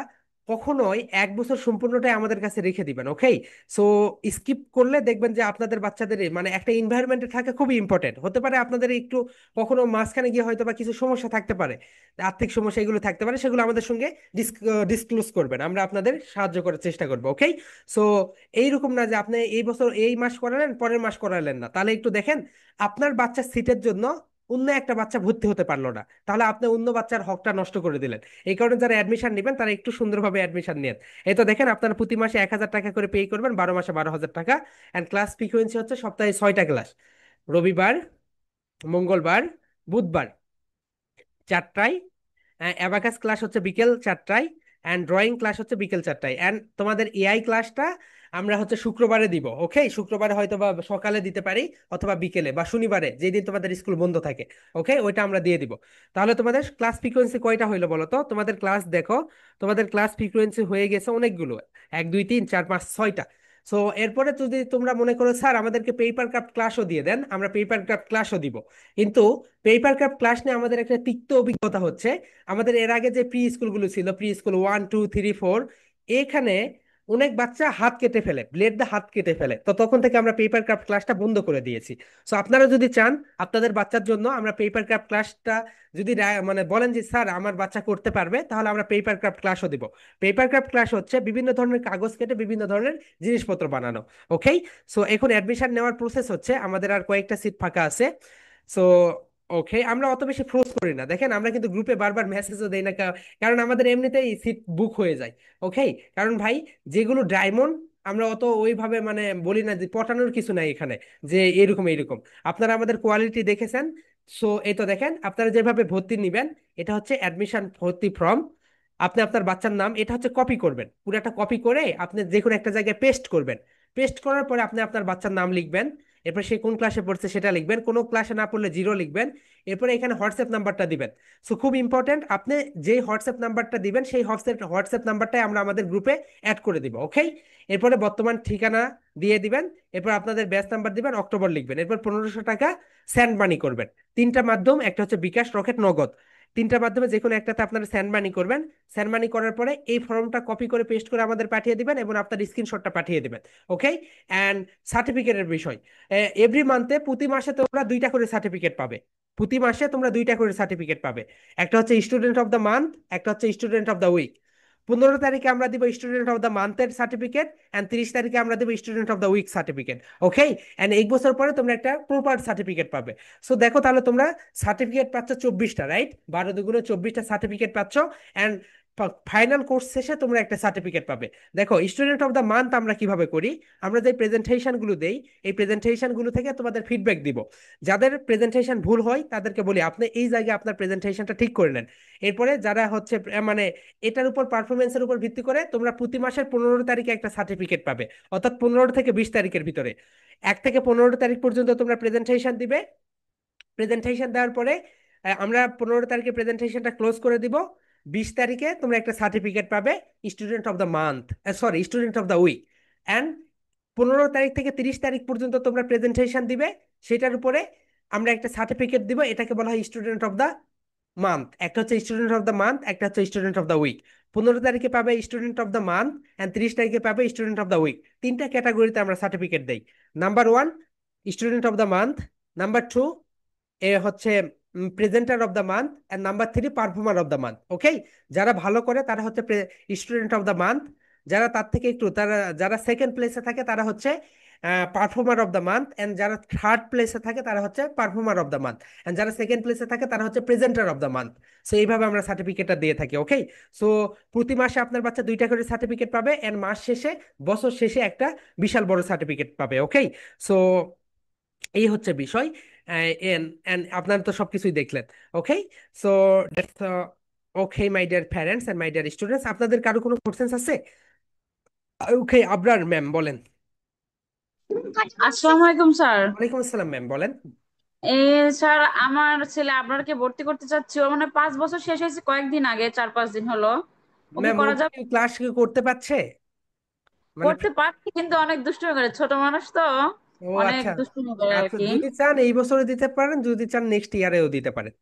কখনোই 1 বছর সম্পূর্ণটাই আমাদের কাছে রেখে দিবেন, ওকে। সো স্কিপ করলে দেখবেন যে আপনাদের বাচ্চাদের মানে একটা এনভায়রনমেন্টে থাকা খুবই ইম্পর্টেন্ট হতে পারে। আপনাদের একটু কখনো মাঝখানে গিয়ে হয়তো বা কিছু সমস্যা থাকতে পারে, আর্থিক সমস্যা এগুলো থাকতে পারে, সেগুলো আমাদের সঙ্গে ডিসক্লোজ করবেন, আমরা আপনাদের সাহায্য করার চেষ্টা করবো, ওকে। সো এইরকম না যে আপনি এই বছর এই মাস করালেন পরের মাস করালেন না, তাহলে একটু দেখেন আপনার বাচ্চার সিটের জন্য অন্য একটা বাচ্চা ভর্তি হতে পারলো না, তাহলে আপনি অন্য বাচ্চার হকটা নষ্ট করে দিলেন। এই কারণে যারা অ্যাডমিশন নেবেন তারা একটু সুন্দরভাবে অ্যাডমিশন নেন। এই তো দেখেন, আপনারা প্রতি মাসে 1,000 টাকা করে পে করবেন, 12 মাসে 12,000 টাকা। অ্যান্ড ক্লাস ফ্রিকোয়েন্সি হচ্ছে সপ্তাহে 6টা ক্লাস, রবিবার, মঙ্গলবার, বুধবার 4টায়। অ্যাবাকাস ক্লাস হচ্ছে বিকেল 4টায়। অ্যান্ড ড্রয়িং ক্লাস হচ্ছে বিকেল 4টায়। অ্যান্ড তোমাদের এআই ক্লাসটা আমরা হচ্ছে শুক্রবারে দিব, ওকে। শুক্রবারে হয়তো বা সকালে দিতে পারি, অথবা বিকেলে, বা শনিবারে যেদিন তোমাদের স্কুল বন্ধ থাকে, ওকে, ওইটা আমরা দিয়ে দিব। তাহলে তোমাদের ক্লাস ফ্রিকোয়েন্সি কয়টা হইলো বলো তো? তোমাদের ক্লাস দেখো, তোমাদের ক্লাস ফ্রিকোয়েন্সি হয়ে গেছে অনেকগুলো, 1 2 3 4 5 6টা। সো এরপরে যদি তোমরা মনে করো স্যার আমাদেরকে পেপার ক্রাফট ক্লাসও দিয়ে দেন, আমরা পেপার ক্রাফট ক্লাসও দিব। কিন্তু পেপার ক্রাফট ক্লাস নিয়ে আমাদের একটা তিক্ত অভিজ্ঞতা হচ্ছে। আমাদের এর আগে যে প্রি স্কুলগুলো ছিল, প্রি স্কুল 1 2 3 4, এখানে অনেক বাচ্চা হাত কেটে ফেলে, ব্লেড দিয়ে হাত কেটে ফেলে, তো তখন থেকে আমরা পেপার ক্রাফট ক্লাসটা বন্ধ করে দিয়েছি। সো আপনারা যদি চান আপনাদের বাচ্চার জন্য আমরা পেপার ক্রাফট ক্লাসটা যদি মানে বলেন যে স্যার আমার বাচ্চা করতে পারবে, তাহলে আমরা পেপার ক্রাফট ক্লাসও দিব। পেপার ক্রাফট ক্লাস হচ্ছে বিভিন্ন ধরনের কাগজ কেটে বিভিন্ন ধরনের জিনিসপত্র বানানো, ওকে। সো এখন অ্যাডমিশন নেওয়ার প্রসেস হচ্ছে, আমাদের আর কয়েকটা সিট ফাঁকা আছে। সো ওকে, আমরা অত বেশি ফোর্স করি না, দেখেন আমরা কিন্তু গ্রুপে বারবার মেসেজও দেই না, কারণ আমাদের এমনিতেই সিট বুক হয়ে যায়, ওকে। কারণ ভাই, যেগুলো ডায়মন্ড আমরা অত ওইভাবে মানে বলি না, যে পটানোর কিছু নাই এখানে, যে এরকম এরকম। আপনারা আমাদের কোয়ালিটি দেখেছেন। সো এই তো দেখেন, আপনারা যেভাবে ভর্তি নিবেন, এটা হচ্ছে অ্যাডমিশন ভর্তি ফর্ম। আপনি আপনার বাচ্চার নাম এটা হচ্ছে কপি করবেন, পুরাটা কপি করে আপনি যে কোনো একটা জায়গায় পেস্ট করবেন। পেস্ট করার পরে আপনি আপনার বাচ্চার নাম লিখবেন, এরপর সে কোন ক্লাসে পড়ছে সেটা লিখবেন, কোনো ক্লাসে না পড়লে 0 লিখবেন। এরপরে এখানে হোয়াটসঅ্যাপ নাম্বারটা দিবেন। সো খুব ইম্পর্টেন্ট, আপনি যেই হোয়াটসঅ্যাপ নাম্বারটা দিবেন সেই হোয়াটসঅ্যাপ হোয়াটসঅ্যাপ নাম্বারটাই আমরা আমাদের গ্রুপে অ্যাড করে দিব, ওকে। এরপরে বর্তমান ঠিকানা দিয়ে দিবেন। এরপর আপনাদের ব্যাচ নাম্বার দিবেন, অক্টোবর লিখবেন, এরপর 1,500 টাকা স্যান্ড মানি করবেন। তিনটা মাধ্যম, একটা হচ্ছে বিকাশ, রকেট, নগদ। তিনটা মাধ্যমে যে কোনো একটাতে আপনারা স্যান্ড মানি করবেন। স্যান্ড মানি করার পরে এই ফর্মটা কপি করে পেস্ট করে আমাদের পাঠিয়ে দিবেন, এবং আপনার স্ক্রিনশটটা পাঠিয়ে দিবেন, ওকে। অ্যান্ড সার্টিফিকেটের বিষয়, এভরি মান্থে প্রতি মাসে তোমরা 2টা করে সার্টিফিকেট পাবে। প্রতি মাসে তোমরা 2টা করে সার্টিফিকেট পাবে। একটা হচ্ছে স্টুডেন্ট অফ দ্য মান্থ, একটা হচ্ছে স্টুডেন্ট অফ দ্য উইক। 15 তারিখে আমরা দিব স্টুডেন্ট অফ দ্য মান্থের সার্টিফিকেট, অ্যান্ড 30 তারিখে আমরা দেবো student of the week certificate, okay. And 1 বছর পরে তোমরা একটা প্রপার সার্টিফিকেট পাবে। সো দেখো তাহলে তোমরা সার্টিফিকেট পাচ্ছ 24টা, রাইট? 12 2 গুণে 24টা সার্টিফিকেট পাচ্ছ। অ্যান্ড ফাইনাল কোর্স শেষে তোমরা একটা সার্টিফিকেট পাবে। দেখো স্টুডেন্ট অফ দ্য মান্থ আমরা কিভাবে করি, আমরা যে প্রেজেন্টেশনগুলো দেই, এই প্রেজেন্টেশনগুলো থেকে তোমাদের ফিডব্যাক দিব। যাদের প্রেজেন্টেশন ভুল হয় তাদেরকে বলি আপনি এই জায়গায় আপনার প্রেজেন্টেশনটা ঠিক করে নেন। এরপরে যারা হচ্ছে মানে এটার উপর পারফরমেন্সের উপর ভিত্তি করে তোমরা প্রতি মাসের 15 তারিখে একটা সার্টিফিকেট পাবে, অর্থাৎ 15 থেকে 20 তারিখের ভিতরে। 1 থেকে 15 তারিখ পর্যন্ত তোমরা প্রেজেন্টেশন দিবে। প্রেজেন্টেশন দেওয়ার পরে আমরা 15 তারিখে প্রেজেন্টেশনটা ক্লোজ করে দিব। 20 তারিখে তোমরা একটা সার্টিফিকেট পাবে, student of the month, sorry student of the week. And 15 তারিখ থেকে 30 তারিখ পর্যন্ত তোমরা প্রেজেন্টেশন দিবে, সেটার উপরে আমরা একটা সার্টিফিকেট দিব, এটাকে বলা হয় স্টুডেন্ট অফ দ্য মান্থ। একটা হচ্ছে স্টুডেন্ট অফ দ্য মান্থ, একটা হচ্ছে স্টুডেন্ট অফ দ্য উইক। 15 তারিখে পাবে student of the month, and 30 তারিখে পাবে স্টুডেন্ট অফ দ্য উইক। তিনটা ক্যাটাগরিতে আমরা সার্টিফিকেট দেই। Number 1 student of the month, number 2 হচ্ছে presenter of the month, and number 3 performer of the month, okay. যারা ভালো করে তারা হচ্ছে স্টুডেন্ট অফ দ্য মান্থ। যারা তার থেকে একটু তারা যারা সেকেন্ড প্লেসে থাকে তারা হচ্ছে performer of the month, and যারা থার্ড প্লেসে থাকে তারা হচ্ছে performer of the month, and যারা সেকেন্ড প্লেসে থাকে তারা হচ্ছে presenter of the month. So এইভাবে আমরা সার্টিফিকেটটা দিয়ে থাকি। ওকে, সো প্রতি মাসে আপনার বাচ্চা দুইটা করে সার্টিফিকেট পাবে, এন্ড মাস শেষে, বছর শেষে একটা বিশাল বড় সার্টিফিকেট পাবে। ওকে, সো এই হচ্ছে বিষয়। এন্ড আপনারা তো সবকিছুই দেখলেন। Okay, so that's okay my dear parents and my dear students, আপনাদের কারো কোনো কোশ্চেন্স আছে? ওকে, আবরার ম্যাম বলেন। আসসালামু আলাইকুম স্যার। ওয়ালাইকুম আসসালাম ম্যাম বলেন। স্যার, আমার ছেলে আপনাকে ভর্তি করতে চাচ্ছি। ও মানে 5 বছর শেষ হয়েছে কয়েকদিন আগে, 4-5 দিন হলো। ও কি ম্যাম ও করা যাবে? কি ক্লাস করতে পারছে মানে? করতে পারছি, কিন্তু অনেক দুষ্টুমি করে, ছোট মানুষ তো। ও অনেক আচ্ছা। দুষ্টুমি করে আর আচ্ছা, কি। যদি চান এই বছরে দিতে পারেন, যদি চান নেক্সট ইয়ারেও দিতে পারেন।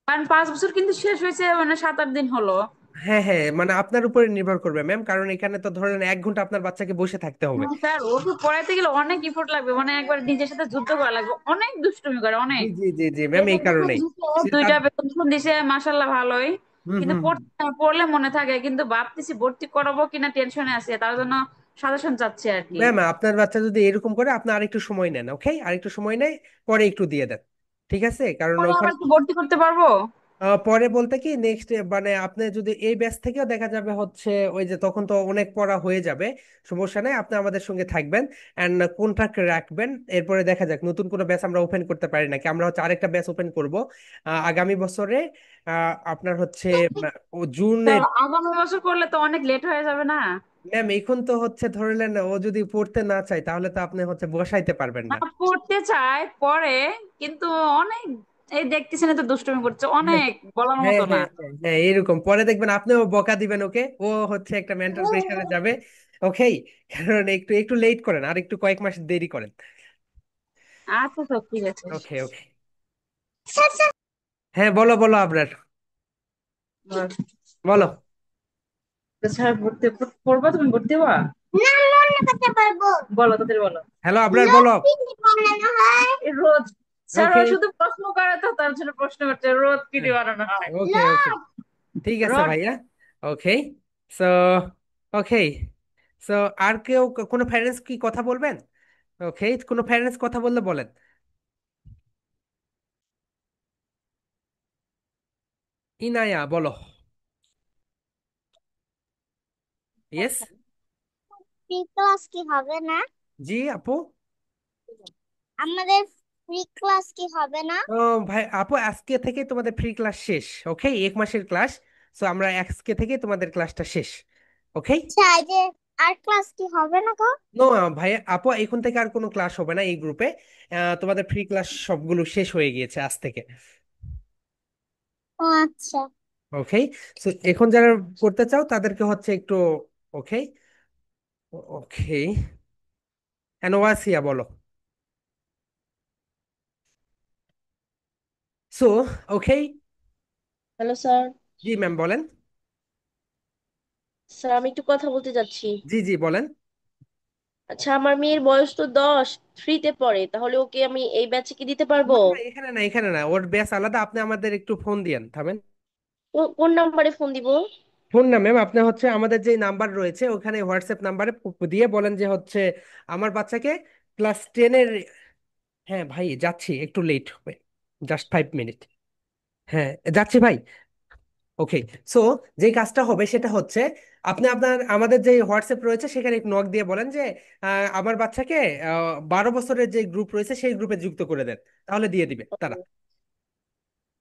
কারণ 5 বছর কিন্তু শেষ হয়েছে মানে 7-8 দিন হলো। হ্যাঁ হ্যাঁ, মানে আপনার উপরে নির্ভর করবে ম্যাম, কারণ এখানে তো ধরেন 1 ঘন্টা আপনার বাচ্চাকে বসে থাকতে হবে। হ্যাঁ স্যার, ওকে পড়াইতে গেলে অনেক ইফোর্ট লাগবে, মানে একবার নিজের সাথে যুদ্ধ করা লাগবে। অনেক দুষ্টুমি করে, জি অনেক। জি জি জি ম্যাম, এই কারণেই সে তার। দুইটা বেতন দিছে, মাশাল্লাহ ভালোই। হুম কিন্তু হুম হুম। পড়লে মনে থাকে, কিন্তু ভাবতেছি ভর্তি করাবো কিনা, টেনশনে আছে, তার জন্য সাজেশন চাচ্ছি আর কি। ম্যাম আপনার বাচ্চা যদি এরকম করে, আপনি আরেকটু সময় নেন। ওকে, আরেকটু সময় নেই, পরে একটু দিয়ে দেন। ঠিক আছে, কারণ পরে ওখানে আবার কি ভর্তি করতে পারবো? পরে বলতে কি নেক্সট, মানে আপনি যদি এই ব্যাচ থেকেও দেখা যাবে হচ্ছে, ওই যে তখন তো অনেক পড়া হয়ে যাবে, সমস্যা নেই, আপনি আমাদের সঙ্গে থাকবেন এন্ড কন্ট্রাক্ট রাখবেন। এরপরে দেখা যাক নতুন কোনো ব্যাচ আমরা ওপেন করতে পারি নাকি, আমরা হচ্ছে আরেকটা ব্যাচ ওপেন করব আগামী বছরে। আপনার হচ্ছে তা জুনের। আগামী বছর করলে তো অনেক লেট হয়ে যাবে না? ম্যাম এখন তো হচ্ছে ধরলেন, ও যদি পড়তে না চায় তাহলে তো আপনি হচ্ছে বসাইতে পারবেন না, না। পড়তে চায়, পড়ে, কিন্তু অনেক, এই দেখতেছি না তো, দুষ্টুমি করছে হ্যাঁ অনেক, বলার হ্যাঁ মতো না। হ্যাঁ হ্যাঁ হ্যাঁ, এরকম পরে দেখবেন আপনিও বকা দিবেন ওকে, ও হচ্ছে একটা মেন্টাল প্রেশারে যাবে। ওকে, কারণ একটু একটু লেট করেন, আর একটু কয়েক মাস দেরি করেন। আচ্ছা স্যার, ঠিক আছে। ওকে ওকে। হ্যাঁ বলো বলো আবরার, বলো। স্যার, ভর্তি পড়বা? তুমি ভর্তি হবা? না, মনে করতে পারবো। বলো, তাদের বলো। হ্যালো আবরার রোজ বলো। কি দিয়ে বানানো হয়? রোদ। স্যার, ও ওকে শুধু প্রশ্ন করে, তো তার জন্য প্রশ্ন করছে, রোদ কি দিয়ে বানানো হয়। ওকে ওকে, রোদ। ঠিক আছে রড। ভাইয়া। ওকে, সো ওকে, সো আর কেউ কোনো প্যারেন্টস কি কথা বলবেন? ওকে, কোনো প্যারেন্টস কথা বললে বলেন। ইনায়া বলো। ইয়েস। ফ্রি ক্লাস কি হবে না? জি আপু। আমাদের ফ্রি ক্লাস কি হবে না? ও ভাই আপু, আজকে থেকে তোমাদের ফ্রি ক্লাস শেষ। ওকে, 1 মাসের ক্লাস। সো আমরা আজকে থেকে তোমাদের ক্লাসটা শেষ। ওকে। আচ্ছা, এই যে আর ক্লাস কি হবে না গো? নো ভাই আপু, এখন থেকে আর কোনো ক্লাস হবে না এই গ্রুপে। তোমাদের ফ্রি ক্লাস সবগুলো শেষ হয়ে গিয়েছে আজ থেকে। ও আচ্ছা। ওকে, সো এখন যারা করতে চাও তাদেরকে হচ্ছে একটু। ওকে ওকে, ওয়াসিয়া বলো। So okay. Hello sir. জি ম্যাম বলেন। স্যার, আমি একটু কথা বলতে যাচ্ছি। জি জি বলেন। আচ্ছা, আমার মেয়ের বয়স তো 10, 3-তে পড়ে, তাহলে ওকে আমি এই ব্যাচে কি দিতে পারবো? না না, এখানে না, এখানে না, ওর ব্যাস আলাদা। আপনি আমাদের একটু ফোন দিয়েন, থামেন। কোন নাম্বারে ফোন দিব? ফোন না ম্যাম, আপনি হচ্ছে আমাদের যে নাম্বার রয়েছে ওখানে হোয়াটসঅ্যাপ নাম্বারে দিয়ে বলেন যে হচ্ছে আমার বাচ্চাকে ক্লাস 10-এর। হ্যাঁ ভাই যাচ্ছি, একটু লেট হবে, জাস্ট 5 মিনিট। হ্যাঁ যাচ্ছি ভাই। ওকে, সো যে কাজটা হবে সেটা হচ্ছে, আপনি আপনার আমাদের যে হোয়াটসঅ্যাপ রয়েছে সেখানে একটু নক দিয়ে বলেন যে আমার বাচ্চাকে 12 বছরের যে গ্রুপ রয়েছে সেই গ্রুপে যুক্ত করে দেন, তাহলে দিয়ে দিবে তারা।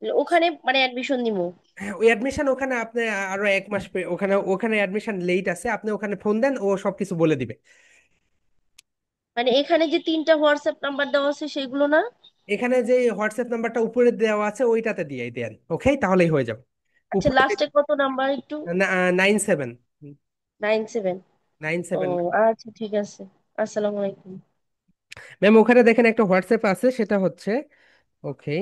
ওখানে মানে অ্যাডমিশন দিব? হ্যাঁ, ওই অ্যাডমিশন ওখানে আপনি আরো 1 মাস ওখানে ওখানে অ্যাডমিশন লেট আছে, আপনি ওখানে ফোন দেন, ও সবকিছু বলে দিবে। মানে এখানে যে 3টা হোয়াটসঅ্যাপ নাম্বার দেওয়া আছে সেগুলো না? এখানে যে হোয়াটসঅ্যাপ নাম্বারটা উপরে দেওয়া আছে ওইটাতে দিয়ে দেন, ওকে, তাহলেই হয়ে যাবে। আচ্ছা, উপরে লাস্টে কত নাম্বার একটু? 9-7। 9-7? নাইন ও, সেভেন আচ্ছা ঠিক আছে। আসসালামু আলাইকুম। ম্যাম, ওখানে দেখেন একটা হোয়াটসঅ্যাপ আছে, সেটা হচ্ছে ওকে।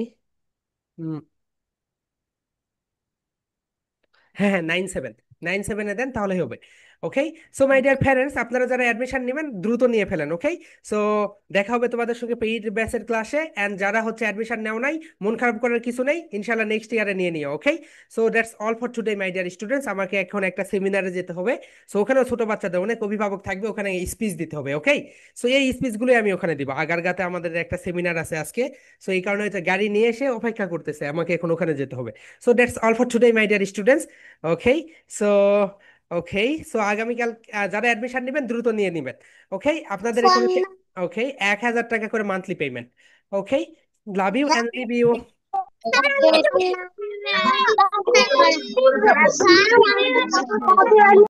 হ্যাঁ হ্যাঁ, 9-7, 9-7-এ দেন তাহলেই হবে। ওকে। সো মাই ডিয়ার প্যারেন্টস, আপনারা যারা অ্যাডমিশন নেবেন দ্রুত নিয়ে ফেলেন। ওকে। সো দেখা হবে তোমাদের সঙ্গে পেইড ব্যাচের ক্লাসে। অ্যান্ড যারা হচ্ছে অ্যাডমিশন নেও নাই, মন খারাপ করার কিছু নেই, ইনশাল্লাহ নেক্সট ইয়ারে নিয়ে নিও। Okay. So that's all for today my dear students. আমাকে এখন একটা সেমিনারে যেতে হবে। সো ওখানেও ছোট বাচ্চাদের অনেক অভিভাবক থাকবে, ওখানে স্পিচ দিতে হবে। ওকে। সো এই স্পিচগুলোই আমি ওখানে দিব। আগারগাতে আমাদের একটা সেমিনার আছে আজকে। সো এই কারণে হচ্ছে গাড়ি নিয়ে এসে অপেক্ষা করতেছে, আমাকে এখন ওখানে যেতে হবে। So that's all for today my dear students. Okay. So okay. So আগামীকাল যারা অ্যাডমিশন নেবেন দ্রুত নিয়ে নেবেন। ওকে। আপনাদের এখানে ওকে 1,000 টাকা করে monthly payment. Okay. Love you and leave you. Phone